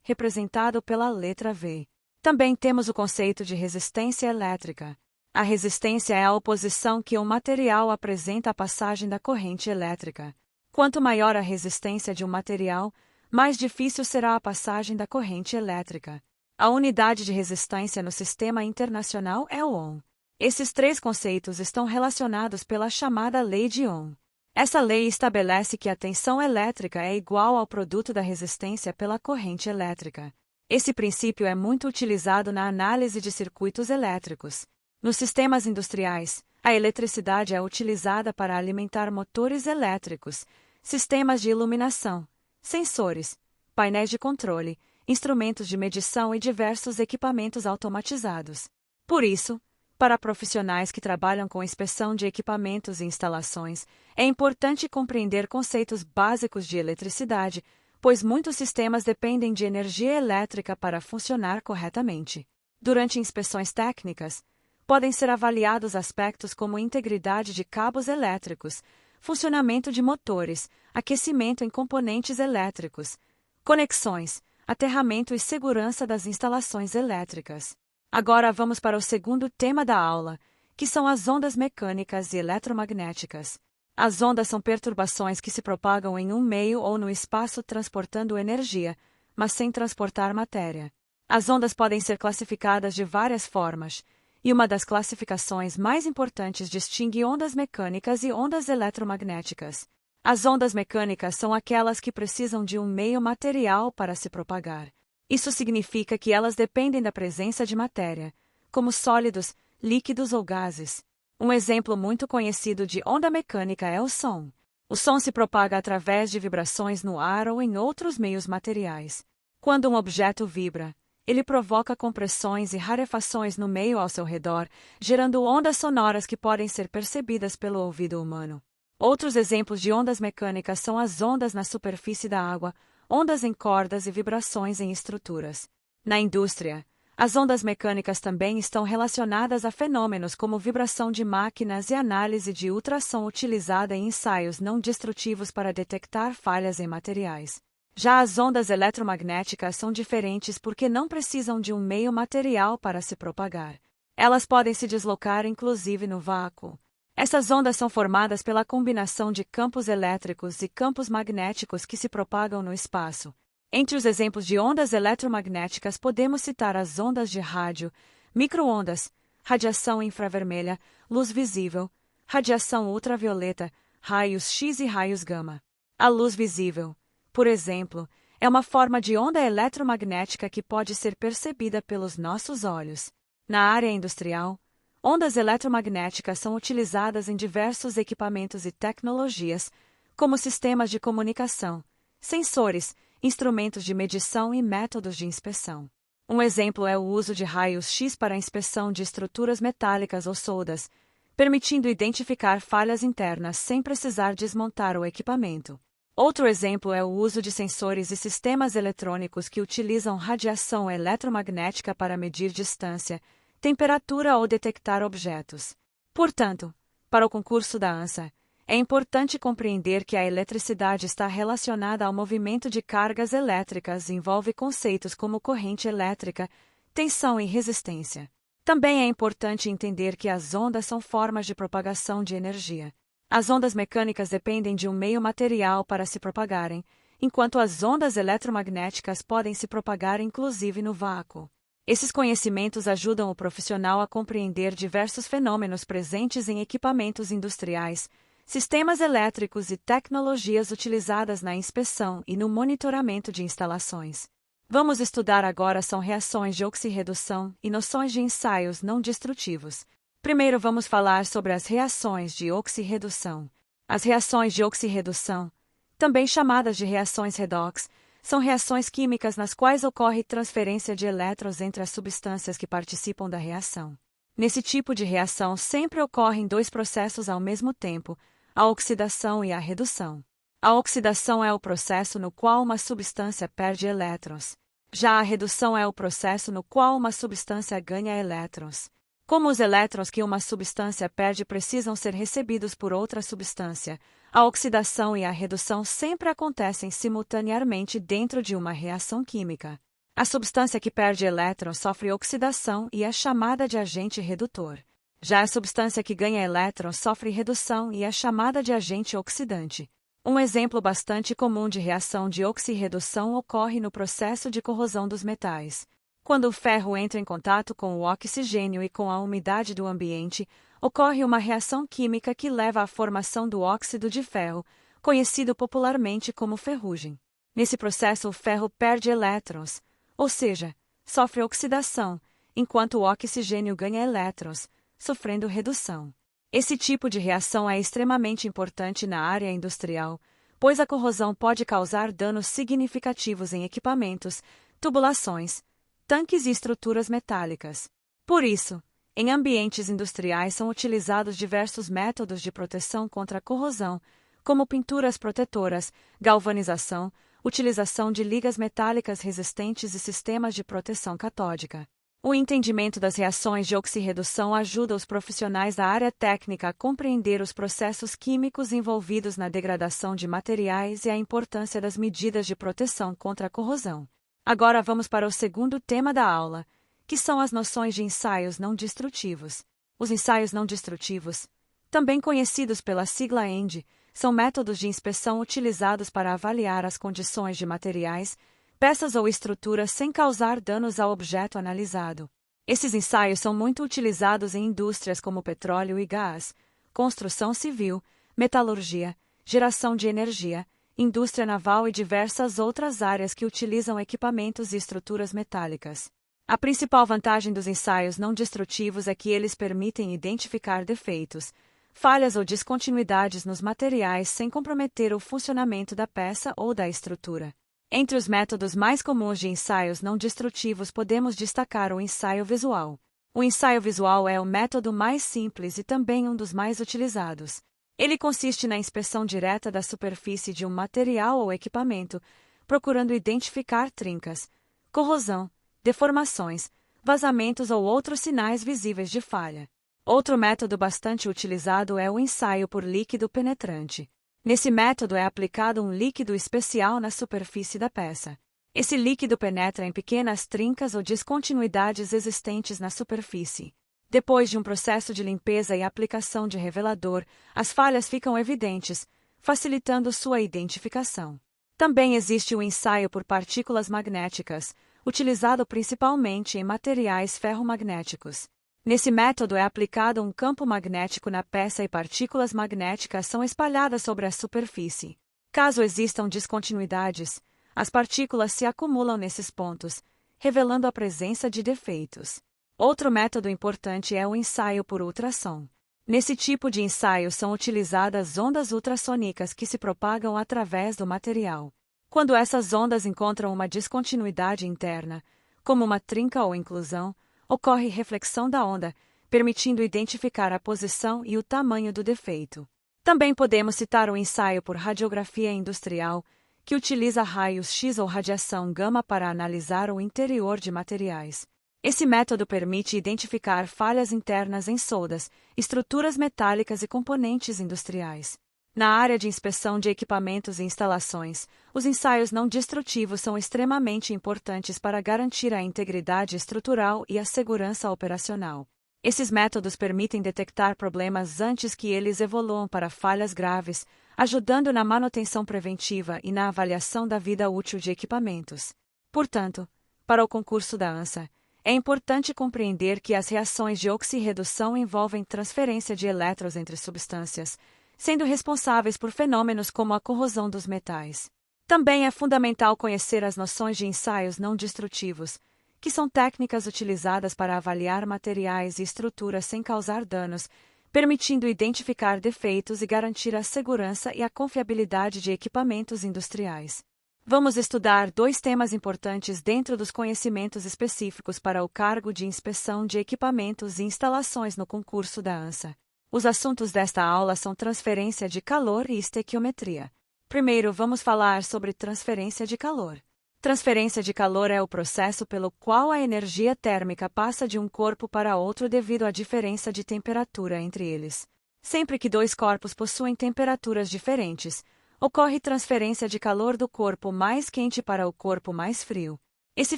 representado pela letra V. Também temos o conceito de resistência elétrica. A resistência é a oposição que um material apresenta à passagem da corrente elétrica. Quanto maior a resistência de um material, mais difícil será a passagem da corrente elétrica. A unidade de resistência no sistema internacional é o ohm. Esses três conceitos estão relacionados pela chamada Lei de Ohm. Essa lei estabelece que a tensão elétrica é igual ao produto da resistência pela corrente elétrica. Esse princípio é muito utilizado na análise de circuitos elétricos. Nos sistemas industriais, a eletricidade é utilizada para alimentar motores elétricos, sistemas de iluminação, sensores, painéis de controle, instrumentos de medição e diversos equipamentos automatizados. Por isso, para profissionais que trabalham com inspeção de equipamentos e instalações, é importante compreender conceitos básicos de eletricidade, pois muitos sistemas dependem de energia elétrica para funcionar corretamente. Durante inspeções técnicas, podem ser avaliados aspectos como integridade de cabos elétricos, funcionamento de motores, aquecimento em componentes elétricos, conexões, aterramento e segurança das instalações elétricas. Agora vamos para o segundo tema da aula, que são as ondas mecânicas e eletromagnéticas. As ondas são perturbações que se propagam em um meio ou no espaço transportando energia, mas sem transportar matéria. As ondas podem ser classificadas de várias formas, e uma das classificações mais importantes distingue ondas mecânicas e ondas eletromagnéticas. As ondas mecânicas são aquelas que precisam de um meio material para se propagar. Isso significa que elas dependem da presença de matéria, como sólidos, líquidos ou gases. Um exemplo muito conhecido de onda mecânica é o som. O som se propaga através de vibrações no ar ou em outros meios materiais. Quando um objeto vibra, ele provoca compressões e rarefações no meio ao seu redor, gerando ondas sonoras que podem ser percebidas pelo ouvido humano. Outros exemplos de ondas mecânicas são as ondas na superfície da água, ondas em cordas e vibrações em estruturas. Na indústria, as ondas mecânicas também estão relacionadas a fenômenos como vibração de máquinas e análise de ultrassom utilizada em ensaios não destrutivos para detectar falhas em materiais. Já as ondas eletromagnéticas são diferentes porque não precisam de um meio material para se propagar. Elas podem se deslocar inclusive no vácuo. Essas ondas são formadas pela combinação de campos elétricos e campos magnéticos que se propagam no espaço. Entre os exemplos de ondas eletromagnéticas podemos citar as ondas de rádio, micro-ondas, radiação infravermelha, luz visível, radiação ultravioleta, raios X e raios gama. A luz visível, por exemplo, é uma forma de onda eletromagnética que pode ser percebida pelos nossos olhos. Na área industrial, ondas eletromagnéticas são utilizadas em diversos equipamentos e tecnologias, como sistemas de comunicação, sensores, instrumentos de medição e métodos de inspeção. Um exemplo é o uso de raios X para a inspeção de estruturas metálicas ou soldas, permitindo identificar falhas internas sem precisar desmontar o equipamento. Outro exemplo é o uso de sensores e sistemas eletrônicos que utilizam radiação eletromagnética para medir distância, temperatura ou detectar objetos. Portanto, para o concurso da ANSA, é importante compreender que a eletricidade está relacionada ao movimento de cargas elétricas e envolve conceitos como corrente elétrica, tensão e resistência. Também é importante entender que as ondas são formas de propagação de energia. As ondas mecânicas dependem de um meio material para se propagarem, enquanto as ondas eletromagnéticas podem se propagar inclusive no vácuo. Esses conhecimentos ajudam o profissional a compreender diversos fenômenos presentes em equipamentos industriais, sistemas elétricos e tecnologias utilizadas na inspeção e no monitoramento de instalações. Vamos estudar agora são reações de oxirredução e noções de ensaios não destrutivos. Primeiro vamos falar sobre as reações de oxirredução. As reações de oxirredução, também chamadas de reações redox, são reações químicas nas quais ocorre transferência de elétrons entre as substâncias que participam da reação. Nesse tipo de reação sempre ocorrem dois processos ao mesmo tempo, a oxidação e a redução. A oxidação é o processo no qual uma substância perde elétrons. Já a redução é o processo no qual uma substância ganha elétrons. Como os elétrons que uma substância perde precisam ser recebidos por outra substância, a oxidação e a redução sempre acontecem simultaneamente dentro de uma reação química. A substância que perde elétrons sofre oxidação e é chamada de agente redutor. Já a substância que ganha elétrons sofre redução e é chamada de agente oxidante. Um exemplo bastante comum de reação de oxirredução ocorre no processo de corrosão dos metais. Quando o ferro entra em contato com o oxigênio e com a umidade do ambiente, ocorre uma reação química que leva à formação do óxido de ferro, conhecido popularmente como ferrugem. Nesse processo, o ferro perde elétrons, ou seja, sofre oxidação, enquanto o oxigênio ganha elétrons, sofrendo redução. Esse tipo de reação é extremamente importante na área industrial, pois a corrosão pode causar danos significativos em equipamentos, tubulações, tanques e estruturas metálicas. Por isso, em ambientes industriais são utilizados diversos métodos de proteção contra a corrosão, como pinturas protetoras, galvanização, utilização de ligas metálicas resistentes e sistemas de proteção catódica. O entendimento das reações de oxirredução ajuda os profissionais da área técnica a compreender os processos químicos envolvidos na degradação de materiais e a importância das medidas de proteção contra a corrosão. Agora vamos para o segundo tema da aula, que são as noções de ensaios não destrutivos. Os ensaios não destrutivos, também conhecidos pela sigla END, são métodos de inspeção utilizados para avaliar as condições de materiais, peças ou estruturas sem causar danos ao objeto analisado. Esses ensaios são muito utilizados em indústrias como petróleo e gás, construção civil, metalurgia, geração de energia, indústria naval e diversas outras áreas que utilizam equipamentos e estruturas metálicas. A principal vantagem dos ensaios não destrutivos é que eles permitem identificar defeitos, falhas ou descontinuidades nos materiais sem comprometer o funcionamento da peça ou da estrutura. Entre os métodos mais comuns de ensaios não destrutivos podemos destacar o ensaio visual. O ensaio visual é o método mais simples e também um dos mais utilizados. Ele consiste na inspeção direta da superfície de um material ou equipamento, procurando identificar trincas, corrosão, deformações, vazamentos ou outros sinais visíveis de falha. Outro método bastante utilizado é o ensaio por líquido penetrante. Nesse método é aplicado um líquido especial na superfície da peça. Esse líquido penetra em pequenas trincas ou descontinuidades existentes na superfície. Depois de um processo de limpeza e aplicação de revelador, as falhas ficam evidentes, facilitando sua identificação. Também existe o ensaio por partículas magnéticas, utilizado principalmente em materiais ferromagnéticos. Nesse método é aplicado um campo magnético na peça e partículas magnéticas são espalhadas sobre a superfície. Caso existam descontinuidades, as partículas se acumulam nesses pontos, revelando a presença de defeitos. Outro método importante é o ensaio por ultrassom. Nesse tipo de ensaio são utilizadas ondas ultrassônicas que se propagam através do material. Quando essas ondas encontram uma descontinuidade interna, como uma trinca ou inclusão, ocorre reflexão da onda, permitindo identificar a posição e o tamanho do defeito. Também podemos citar o ensaio por radiografia industrial, que utiliza raios X ou radiação gama para analisar o interior de materiais. Esse método permite identificar falhas internas em soldas, estruturas metálicas e componentes industriais. Na área de inspeção de equipamentos e instalações, os ensaios não destrutivos são extremamente importantes para garantir a integridade estrutural e a segurança operacional. Esses métodos permitem detectar problemas antes que eles evoluam para falhas graves, ajudando na manutenção preventiva e na avaliação da vida útil de equipamentos. Portanto, para o concurso da ANSA, é importante compreender que as reações de oxirredução envolvem transferência de elétrons entre substâncias, sendo responsáveis por fenômenos como a corrosão dos metais. Também é fundamental conhecer as noções de ensaios não destrutivos, que são técnicas utilizadas para avaliar materiais e estruturas sem causar danos, permitindo identificar defeitos e garantir a segurança e a confiabilidade de equipamentos industriais. Vamos estudar dois temas importantes dentro dos conhecimentos específicos para o cargo de inspeção de equipamentos e instalações no concurso da ANSA. Os assuntos desta aula são transferência de calor e estequiometria. Primeiro, vamos falar sobre transferência de calor. Transferência de calor é o processo pelo qual a energia térmica passa de um corpo para outro devido à diferença de temperatura entre eles. Sempre que dois corpos possuem temperaturas diferentes, ocorre transferência de calor do corpo mais quente para o corpo mais frio. Esse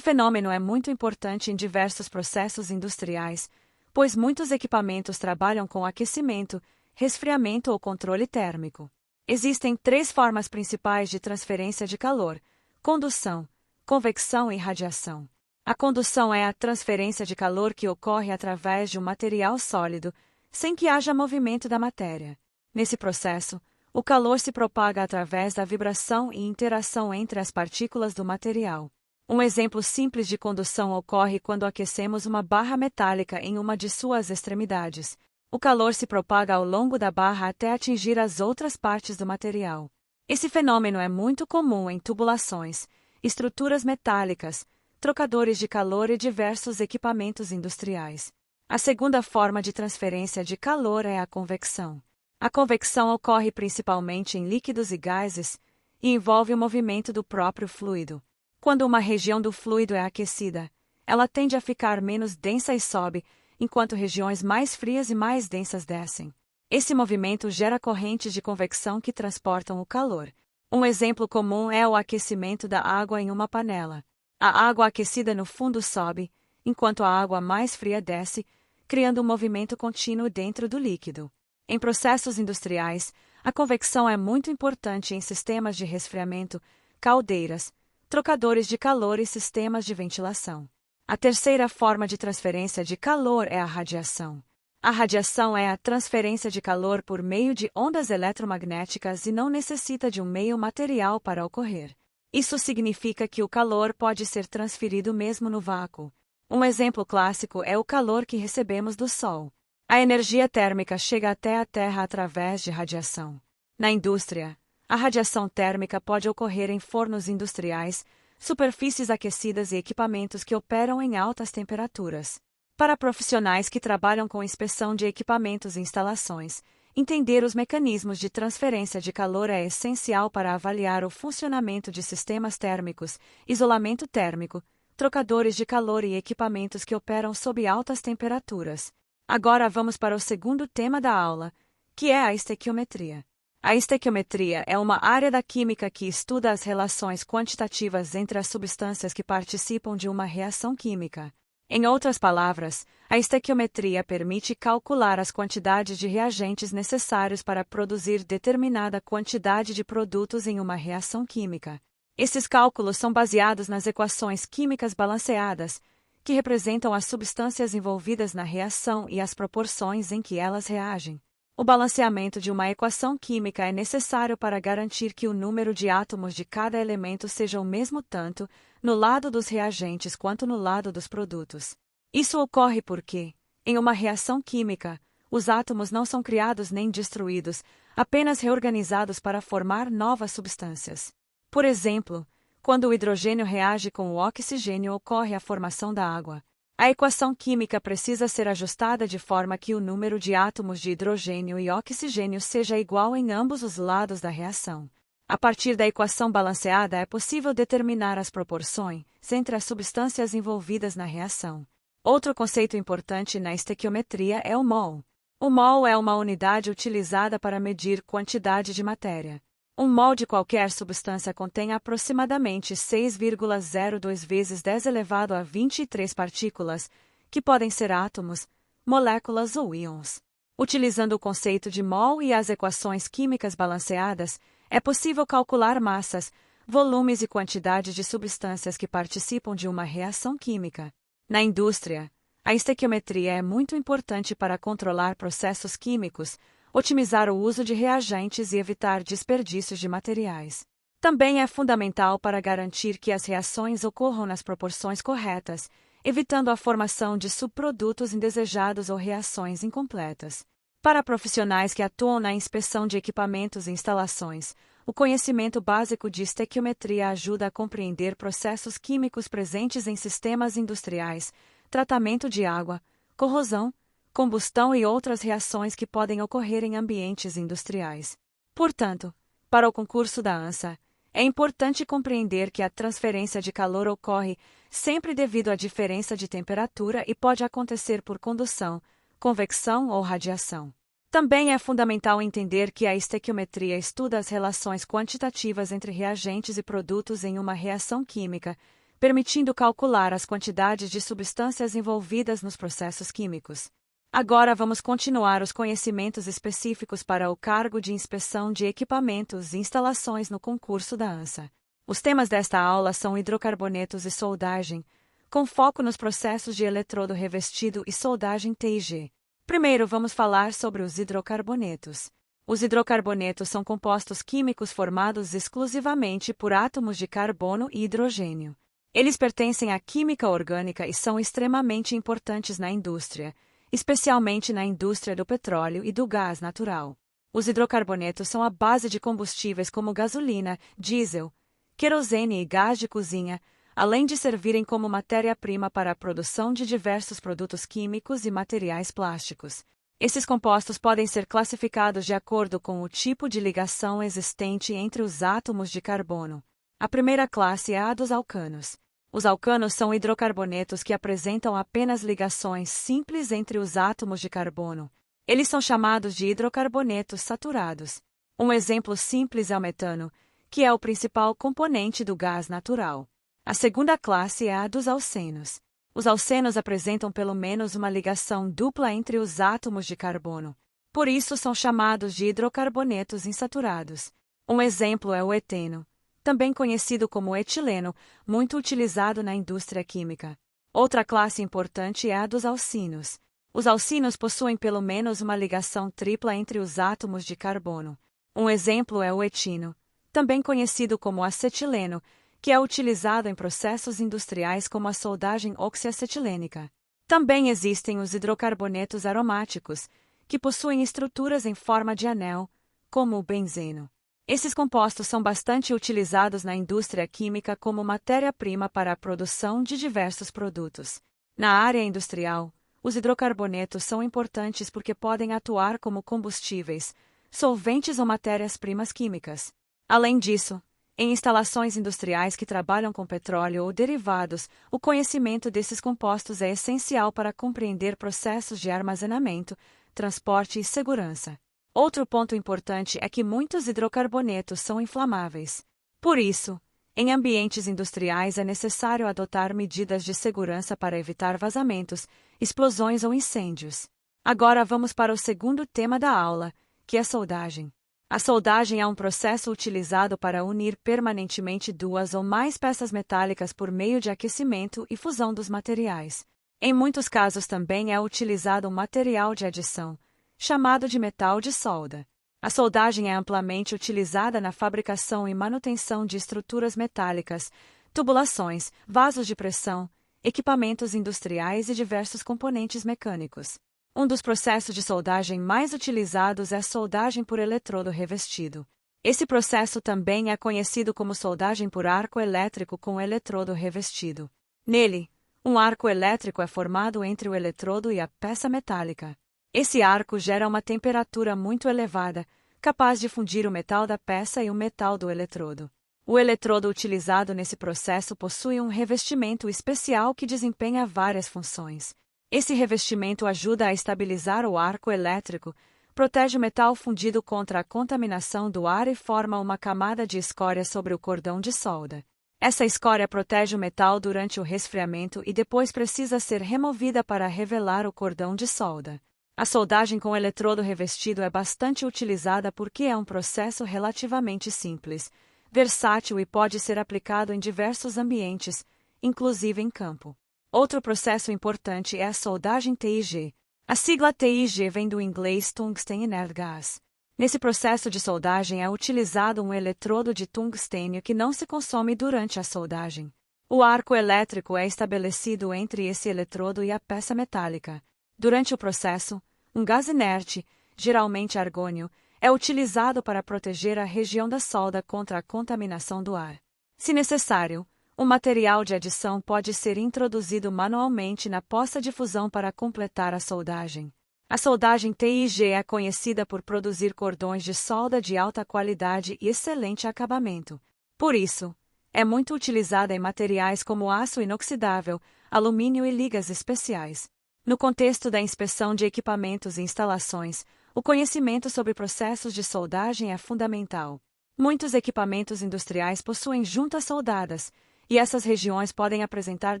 fenômeno é muito importante em diversos processos industriais, pois muitos equipamentos trabalham com aquecimento, resfriamento ou controle térmico. Existem três formas principais de transferência de calor: condução, convecção e radiação. A condução é a transferência de calor que ocorre através de um material sólido, sem que haja movimento da matéria. Nesse processo, o calor se propaga através da vibração e interação entre as partículas do material. Um exemplo simples de condução ocorre quando aquecemos uma barra metálica em uma de suas extremidades. O calor se propaga ao longo da barra até atingir as outras partes do material. Esse fenômeno é muito comum em tubulações, estruturas metálicas, trocadores de calor e diversos equipamentos industriais. A segunda forma de transferência de calor é a convecção. A convecção ocorre principalmente em líquidos e gases e envolve o movimento do próprio fluido. Quando uma região do fluido é aquecida, ela tende a ficar menos densa e sobe, enquanto regiões mais frias e mais densas descem. Esse movimento gera correntes de convecção que transportam o calor. Um exemplo comum é o aquecimento da água em uma panela. A água aquecida no fundo sobe, enquanto a água mais fria desce, criando um movimento contínuo dentro do líquido. Em processos industriais, a convecção é muito importante em sistemas de resfriamento, caldeiras, trocadores de calor e sistemas de ventilação. A terceira forma de transferência de calor é a radiação. A radiação é a transferência de calor por meio de ondas eletromagnéticas e não necessita de um meio material para ocorrer. Isso significa que o calor pode ser transferido mesmo no vácuo. Um exemplo clássico é o calor que recebemos do Sol. A energia térmica chega até a Terra através de radiação. Na indústria, a radiação térmica pode ocorrer em fornos industriais, superfícies aquecidas e equipamentos que operam em altas temperaturas. Para profissionais que trabalham com inspeção de equipamentos e instalações, entender os mecanismos de transferência de calor é essencial para avaliar o funcionamento de sistemas térmicos, isolamento térmico, trocadores de calor e equipamentos que operam sob altas temperaturas. Agora vamos para o segundo tema da aula, que é a estequiometria. A estequiometria é uma área da química que estuda as relações quantitativas entre as substâncias que participam de uma reação química. Em outras palavras, a estequiometria permite calcular as quantidades de reagentes necessários para produzir determinada quantidade de produtos em uma reação química. Esses cálculos são baseados nas equações químicas balanceadas, que representam as substâncias envolvidas na reação e as proporções em que elas reagem. O balanceamento de uma equação química é necessário para garantir que o número de átomos de cada elemento seja o mesmo tanto no lado dos reagentes quanto no lado dos produtos. Isso ocorre porque, em uma reação química, os átomos não são criados nem destruídos, apenas reorganizados para formar novas substâncias. Por exemplo, quando o hidrogênio reage com o oxigênio, ocorre a formação da água. A equação química precisa ser ajustada de forma que o número de átomos de hidrogênio e oxigênio seja igual em ambos os lados da reação. A partir da equação balanceada é possível determinar as proporções entre as substâncias envolvidas na reação. Outro conceito importante na estequiometria é o mol. O mol é uma unidade utilizada para medir quantidade de matéria. Um mol de qualquer substância contém aproximadamente 6,02 vezes 10 elevado a 23 partículas, que podem ser átomos, moléculas ou íons. Utilizando o conceito de mol e as equações químicas balanceadas, é possível calcular massas, volumes e quantidades de substâncias que participam de uma reação química. Na indústria, a estequiometria é muito importante para controlar processos químicos, otimizar o uso de reagentes e evitar desperdícios de materiais. Também é fundamental para garantir que as reações ocorram nas proporções corretas, evitando a formação de subprodutos indesejados ou reações incompletas. Para profissionais que atuam na inspeção de equipamentos e instalações, o conhecimento básico de estequiometria ajuda a compreender processos químicos presentes em sistemas industriais, tratamento de água, corrosão, combustão e outras reações que podem ocorrer em ambientes industriais. Portanto, para o concurso da ANSA, é importante compreender que a transferência de calor ocorre sempre devido à diferença de temperatura e pode acontecer por condução, convecção ou radiação. Também é fundamental entender que a estequiometria estuda as relações quantitativas entre reagentes e produtos em uma reação química, permitindo calcular as quantidades de substâncias envolvidas nos processos químicos. Agora vamos continuar os conhecimentos específicos para o cargo de inspeção de equipamentos e instalações no concurso da ANSA. Os temas desta aula são hidrocarbonetos e soldagem, com foco nos processos de eletrodo revestido e soldagem TIG. Primeiro vamos falar sobre os hidrocarbonetos. Os hidrocarbonetos são compostos químicos formados exclusivamente por átomos de carbono e hidrogênio. Eles pertencem à química orgânica e são extremamente importantes na indústria, especialmente na indústria do petróleo e do gás natural. Os hidrocarbonetos são a base de combustíveis como gasolina, diesel, querosene e gás de cozinha, além de servirem como matéria-prima para a produção de diversos produtos químicos e materiais plásticos. Esses compostos podem ser classificados de acordo com o tipo de ligação existente entre os átomos de carbono. A primeira classe é a dos alcanos. Os alcanos são hidrocarbonetos que apresentam apenas ligações simples entre os átomos de carbono. Eles são chamados de hidrocarbonetos saturados. Um exemplo simples é o metano, que é o principal componente do gás natural. A segunda classe é a dos alcenos. Os alcenos apresentam pelo menos uma ligação dupla entre os átomos de carbono. Por isso são chamados de hidrocarbonetos insaturados. Um exemplo é o eteno, também conhecido como etileno, muito utilizado na indústria química. Outra classe importante é a dos alcinos. Os alcínios possuem pelo menos uma ligação tripla entre os átomos de carbono. Um exemplo é o etino, também conhecido como acetileno, que é utilizado em processos industriais como a soldagem oxiacetilênica. Também existem os hidrocarbonetos aromáticos, que possuem estruturas em forma de anel, como o benzeno. Esses compostos são bastante utilizados na indústria química como matéria-prima para a produção de diversos produtos. Na área industrial, os hidrocarbonetos são importantes porque podem atuar como combustíveis, solventes ou matérias-primas químicas. Além disso, em instalações industriais que trabalham com petróleo ou derivados, o conhecimento desses compostos é essencial para compreender processos de armazenamento, transporte e segurança. Outro ponto importante é que muitos hidrocarbonetos são inflamáveis. Por isso, em ambientes industriais é necessário adotar medidas de segurança para evitar vazamentos, explosões ou incêndios. Agora vamos para o segundo tema da aula, que é soldagem. A soldagem é um processo utilizado para unir permanentemente duas ou mais peças metálicas por meio de aquecimento e fusão dos materiais. Em muitos casos também é utilizado um material de adição, chamado de metal de solda. A soldagem é amplamente utilizada na fabricação e manutenção de estruturas metálicas, tubulações, vasos de pressão, equipamentos industriais e diversos componentes mecânicos. Um dos processos de soldagem mais utilizados é a soldagem por eletrodo revestido. Esse processo também é conhecido como soldagem por arco elétrico com eletrodo revestido. Nele, um arco elétrico é formado entre o eletrodo e a peça metálica. Esse arco gera uma temperatura muito elevada, capaz de fundir o metal da peça e o metal do eletrodo. O eletrodo utilizado nesse processo possui um revestimento especial que desempenha várias funções. Esse revestimento ajuda a estabilizar o arco elétrico, protege o metal fundido contra a contaminação do ar e forma uma camada de escória sobre o cordão de solda. Essa escória protege o metal durante o resfriamento e depois precisa ser removida para revelar o cordão de solda. A soldagem com eletrodo revestido é bastante utilizada porque é um processo relativamente simples, versátil e pode ser aplicado em diversos ambientes, inclusive em campo. Outro processo importante é a soldagem TIG. A sigla TIG vem do inglês Tungsten Inert Gas. Nesse processo de soldagem é utilizado um eletrodo de tungstênio que não se consome durante a soldagem. O arco elétrico é estabelecido entre esse eletrodo e a peça metálica. Durante o processo, um gás inerte, geralmente argônio, é utilizado para proteger a região da solda contra a contaminação do ar. Se necessário, o material de adição pode ser introduzido manualmente na poça de fusão para completar a soldagem. A soldagem TIG é conhecida por produzir cordões de solda de alta qualidade e excelente acabamento. Por isso, é muito utilizada em materiais como aço inoxidável, alumínio e ligas especiais. No contexto da inspeção de equipamentos e instalações, o conhecimento sobre processos de soldagem é fundamental. Muitos equipamentos industriais possuem juntas soldadas, e essas regiões podem apresentar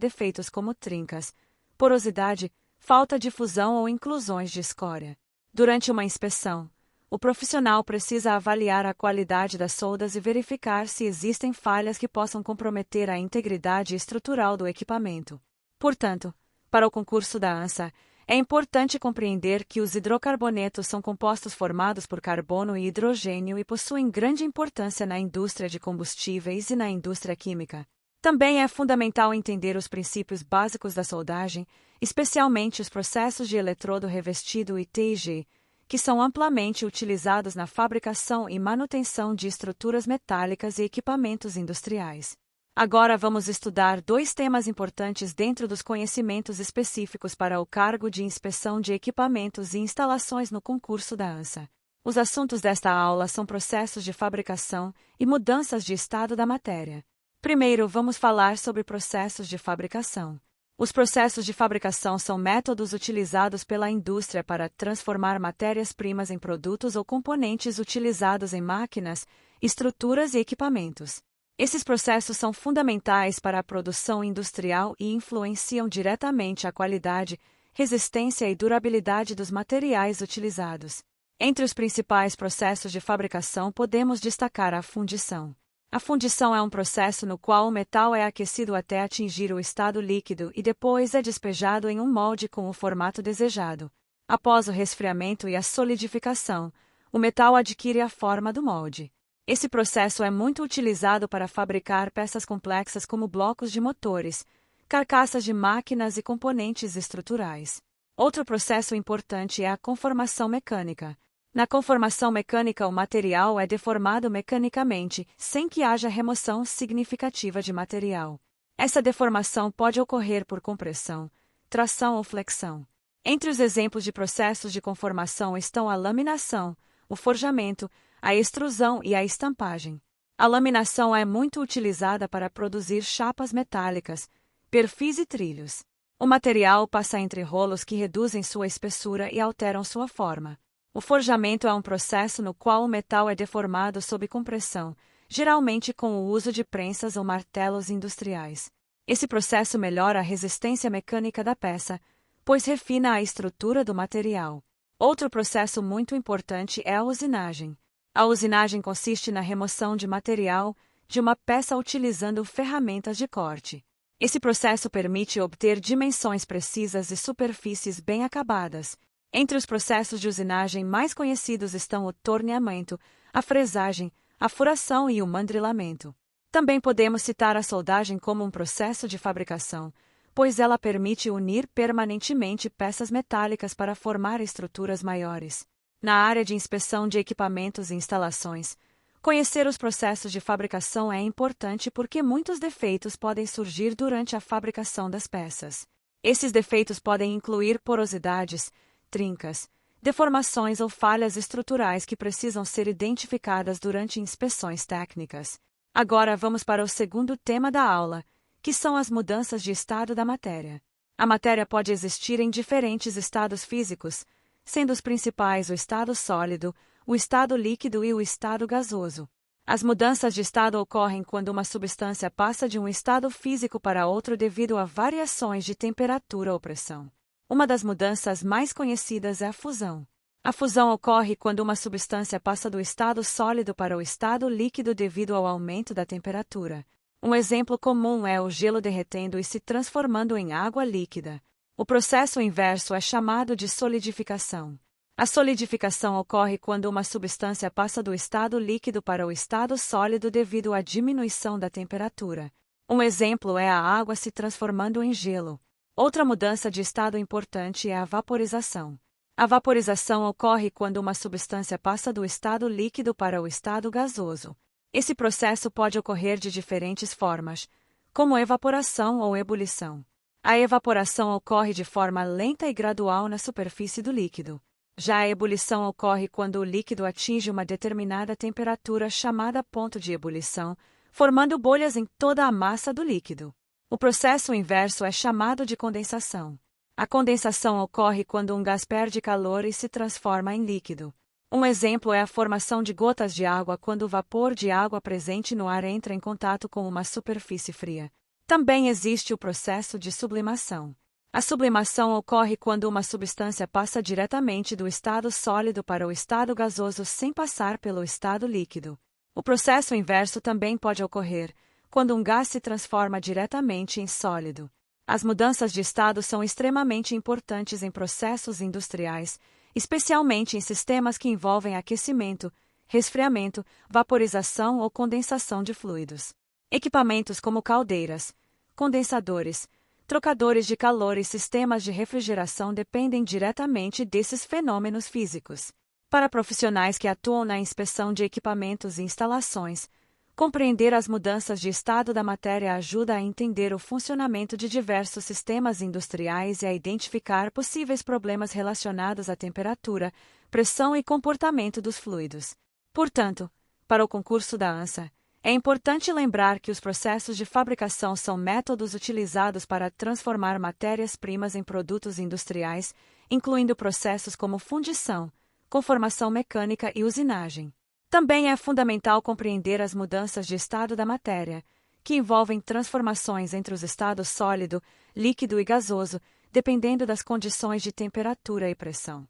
defeitos como trincas, porosidade, falta de fusão ou inclusões de escória. Durante uma inspeção, o profissional precisa avaliar a qualidade das soldas e verificar se existem falhas que possam comprometer a integridade estrutural do equipamento. Portanto, para o concurso da ANSA, é importante compreender que os hidrocarbonetos são compostos formados por carbono e hidrogênio e possuem grande importância na indústria de combustíveis e na indústria química. Também é fundamental entender os princípios básicos da soldagem, especialmente os processos de eletrodo revestido e TIG, que são amplamente utilizados na fabricação e manutenção de estruturas metálicas e equipamentos industriais. Agora vamos estudar dois temas importantes dentro dos conhecimentos específicos para o cargo de inspeção de equipamentos e instalações no concurso da ANSA. Os assuntos desta aula são processos de fabricação e mudanças de estado da matéria. Primeiro, vamos falar sobre processos de fabricação. Os processos de fabricação são métodos utilizados pela indústria para transformar matérias-primas em produtos ou componentes utilizados em máquinas, estruturas e equipamentos. Esses processos são fundamentais para a produção industrial e influenciam diretamente a qualidade, resistência e durabilidade dos materiais utilizados. Entre os principais processos de fabricação podemos destacar a fundição. A fundição é um processo no qual o metal é aquecido até atingir o estado líquido e depois é despejado em um molde com o formato desejado. Após o resfriamento e a solidificação, o metal adquire a forma do molde. Esse processo é muito utilizado para fabricar peças complexas como blocos de motores, carcaças de máquinas e componentes estruturais. Outro processo importante é a conformação mecânica. Na conformação mecânica, o material é deformado mecanicamente, sem que haja remoção significativa de material. Essa deformação pode ocorrer por compressão, tração ou flexão. Entre os exemplos de processos de conformação estão a laminação, o forjamento, a extrusão e a estampagem. A laminação é muito utilizada para produzir chapas metálicas, perfis e trilhos. O material passa entre rolos que reduzem sua espessura e alteram sua forma. O forjamento é um processo no qual o metal é deformado sob compressão, geralmente com o uso de prensas ou martelos industriais. Esse processo melhora a resistência mecânica da peça, pois refina a estrutura do material. Outro processo muito importante é a usinagem. A usinagem consiste na remoção de material de uma peça utilizando ferramentas de corte. Esse processo permite obter dimensões precisas e superfícies bem acabadas. Entre os processos de usinagem mais conhecidos estão o torneamento, a fresagem, a furação e o mandrilamento. Também podemos citar a soldagem como um processo de fabricação, pois ela permite unir permanentemente peças metálicas para formar estruturas maiores. Na área de inspeção de equipamentos e instalações, conhecer os processos de fabricação é importante porque muitos defeitos podem surgir durante a fabricação das peças. Esses defeitos podem incluir porosidades, trincas, deformações ou falhas estruturais que precisam ser identificadas durante inspeções técnicas. Agora vamos para o segundo tema da aula, que são as mudanças de estado da matéria. A matéria pode existir em diferentes estados físicos, sendo os principais o estado sólido, o estado líquido e o estado gasoso. As mudanças de estado ocorrem quando uma substância passa de um estado físico para outro devido a variações de temperatura ou pressão. Uma das mudanças mais conhecidas é a fusão. A fusão ocorre quando uma substância passa do estado sólido para o estado líquido devido ao aumento da temperatura. Um exemplo comum é o gelo derretendo e se transformando em água líquida. O processo inverso é chamado de solidificação. A solidificação ocorre quando uma substância passa do estado líquido para o estado sólido devido à diminuição da temperatura. Um exemplo é a água se transformando em gelo. Outra mudança de estado importante é a vaporização. A vaporização ocorre quando uma substância passa do estado líquido para o estado gasoso. Esse processo pode ocorrer de diferentes formas, como evaporação ou ebulição. A evaporação ocorre de forma lenta e gradual na superfície do líquido. Já a ebulição ocorre quando o líquido atinge uma determinada temperatura chamada ponto de ebulição, formando bolhas em toda a massa do líquido. O processo inverso é chamado de condensação. A condensação ocorre quando um gás perde calor e se transforma em líquido. Um exemplo é a formação de gotas de água quando o vapor de água presente no ar entra em contato com uma superfície fria. Também existe o processo de sublimação. A sublimação ocorre quando uma substância passa diretamente do estado sólido para o estado gasoso sem passar pelo estado líquido. O processo inverso também pode ocorrer quando um gás se transforma diretamente em sólido. As mudanças de estado são extremamente importantes em processos industriais, especialmente em sistemas que envolvem aquecimento, resfriamento, vaporização ou condensação de fluidos. Equipamentos como caldeiras, condensadores, trocadores de calor e sistemas de refrigeração dependem diretamente desses fenômenos físicos. Para profissionais que atuam na inspeção de equipamentos e instalações, compreender as mudanças de estado da matéria ajuda a entender o funcionamento de diversos sistemas industriais e a identificar possíveis problemas relacionados à temperatura, pressão e comportamento dos fluidos. Portanto, para o concurso da ANSA, é importante lembrar que os processos de fabricação são métodos utilizados para transformar matérias-primas em produtos industriais, incluindo processos como fundição, conformação mecânica e usinagem. Também é fundamental compreender as mudanças de estado da matéria, que envolvem transformações entre os estados sólido, líquido e gasoso, dependendo das condições de temperatura e pressão.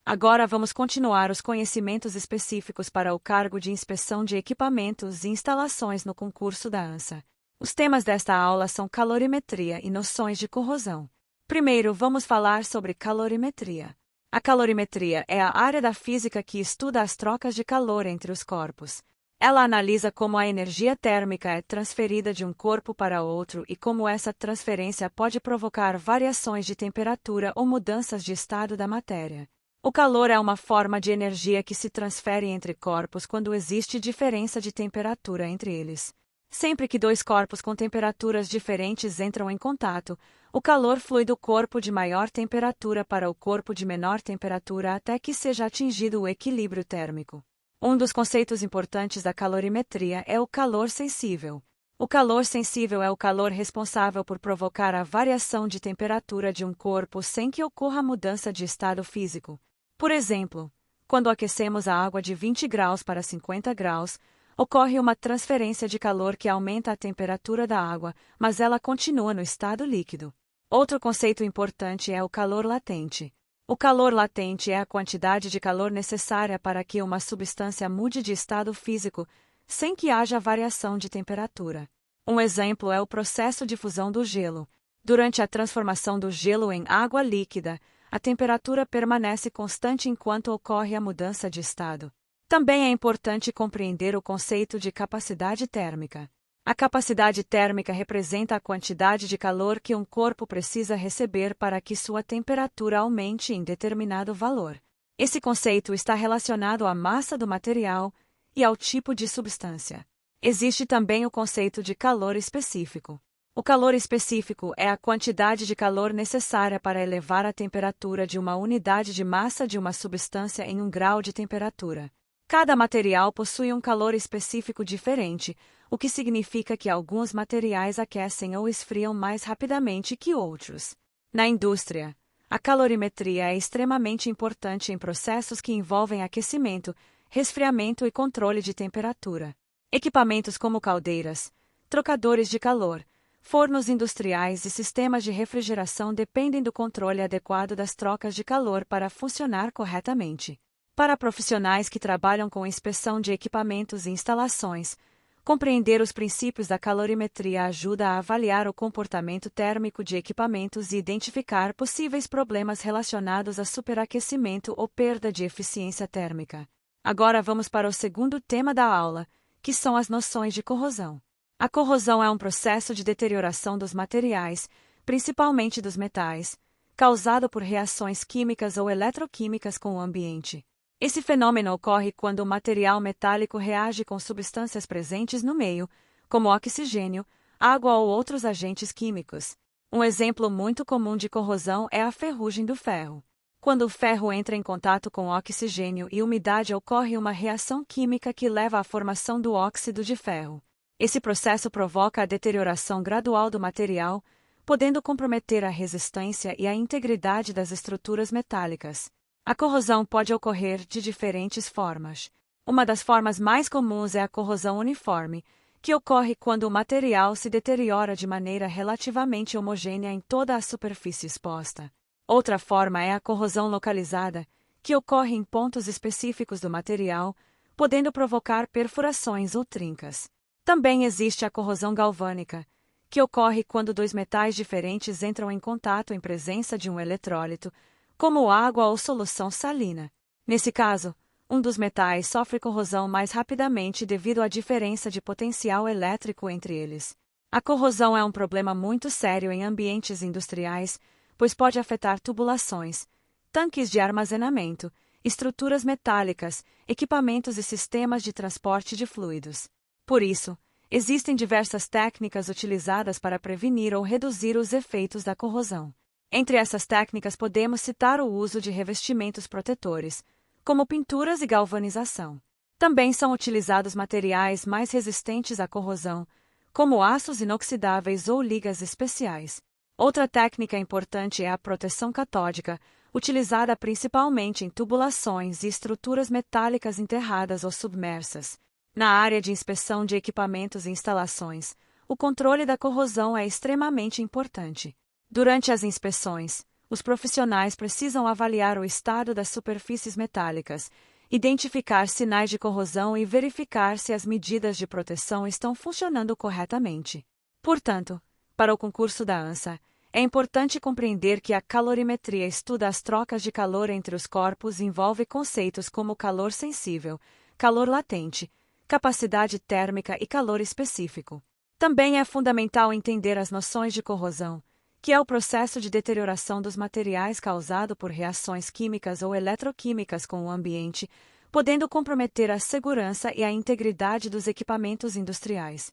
Agora vamos continuar os conhecimentos específicos para o cargo de inspeção de equipamentos e instalações no concurso da ANSA. Os temas desta aula são calorimetria e noções de corrosão. Primeiro, vamos falar sobre calorimetria. A calorimetria é a área da física que estuda as trocas de calor entre os corpos. Ela analisa como a energia térmica é transferida de um corpo para outro e como essa transferência pode provocar variações de temperatura ou mudanças de estado da matéria. O calor é uma forma de energia que se transfere entre corpos quando existe diferença de temperatura entre eles. Sempre que dois corpos com temperaturas diferentes entram em contato, o calor flui do corpo de maior temperatura para o corpo de menor temperatura até que seja atingido o equilíbrio térmico. Um dos conceitos importantes da calorimetria é o calor sensível. O calor sensível é o calor responsável por provocar a variação de temperatura de um corpo sem que ocorra mudança de estado físico. Por exemplo, quando aquecemos a água de 20 graus para 50 graus, ocorre uma transferência de calor que aumenta a temperatura da água, mas ela continua no estado líquido. Outro conceito importante é o calor latente. O calor latente é a quantidade de calor necessária para que uma substância mude de estado físico, sem que haja variação de temperatura. Um exemplo é o processo de fusão do gelo. Durante a transformação do gelo em água líquida, a temperatura permanece constante enquanto ocorre a mudança de estado. Também é importante compreender o conceito de capacidade térmica. A capacidade térmica representa a quantidade de calor que um corpo precisa receber para que sua temperatura aumente em determinado valor. Esse conceito está relacionado à massa do material e ao tipo de substância. Existe também o conceito de calor específico. O calor específico é a quantidade de calor necessária para elevar a temperatura de uma unidade de massa de uma substância em um grau de temperatura. Cada material possui um calor específico diferente, o que significa que alguns materiais aquecem ou esfriam mais rapidamente que outros. Na indústria, a calorimetria é extremamente importante em processos que envolvem aquecimento, resfriamento e controle de temperatura. Equipamentos como caldeiras, trocadores de calor, fornos industriais e sistemas de refrigeração dependem do controle adequado das trocas de calor para funcionar corretamente. Para profissionais que trabalham com inspeção de equipamentos e instalações, compreender os princípios da calorimetria ajuda a avaliar o comportamento térmico de equipamentos e identificar possíveis problemas relacionados a superaquecimento ou perda de eficiência térmica. Agora vamos para o segundo tema da aula, que são as noções de corrosão. A corrosão é um processo de deterioração dos materiais, principalmente dos metais, causado por reações químicas ou eletroquímicas com o ambiente. Esse fenômeno ocorre quando o material metálico reage com substâncias presentes no meio, como oxigênio, água ou outros agentes químicos. Um exemplo muito comum de corrosão é a ferrugem do ferro. Quando o ferro entra em contato com oxigênio e umidade, ocorre uma reação química que leva à formação do óxido de ferro. Esse processo provoca a deterioração gradual do material, podendo comprometer a resistência e a integridade das estruturas metálicas. A corrosão pode ocorrer de diferentes formas. Uma das formas mais comuns é a corrosão uniforme, que ocorre quando o material se deteriora de maneira relativamente homogênea em toda a superfície exposta. Outra forma é a corrosão localizada, que ocorre em pontos específicos do material, podendo provocar perfurações ou trincas. Também existe a corrosão galvânica, que ocorre quando dois metais diferentes entram em contato em presença de um eletrólito, como água ou solução salina. Nesse caso, um dos metais sofre corrosão mais rapidamente devido à diferença de potencial elétrico entre eles. A corrosão é um problema muito sério em ambientes industriais, pois pode afetar tubulações, tanques de armazenamento, estruturas metálicas, equipamentos e sistemas de transporte de fluidos. Por isso, existem diversas técnicas utilizadas para prevenir ou reduzir os efeitos da corrosão. Entre essas técnicas podemos citar o uso de revestimentos protetores, como pinturas e galvanização. Também são utilizados materiais mais resistentes à corrosão, como aços inoxidáveis ou ligas especiais. Outra técnica importante é a proteção catódica, utilizada principalmente em tubulações e estruturas metálicas enterradas ou submersas. Na área de inspeção de equipamentos e instalações, o controle da corrosão é extremamente importante. Durante as inspeções, os profissionais precisam avaliar o estado das superfícies metálicas, identificar sinais de corrosão e verificar se as medidas de proteção estão funcionando corretamente. Portanto, para o concurso da ANSA, é importante compreender que a calorimetria estuda as trocas de calor entre os corpos e envolve conceitos como calor sensível, calor latente, capacidade térmica e calor específico. Também é fundamental entender as noções de corrosão, que é o processo de deterioração dos materiais causado por reações químicas ou eletroquímicas com o ambiente, podendo comprometer a segurança e a integridade dos equipamentos industriais.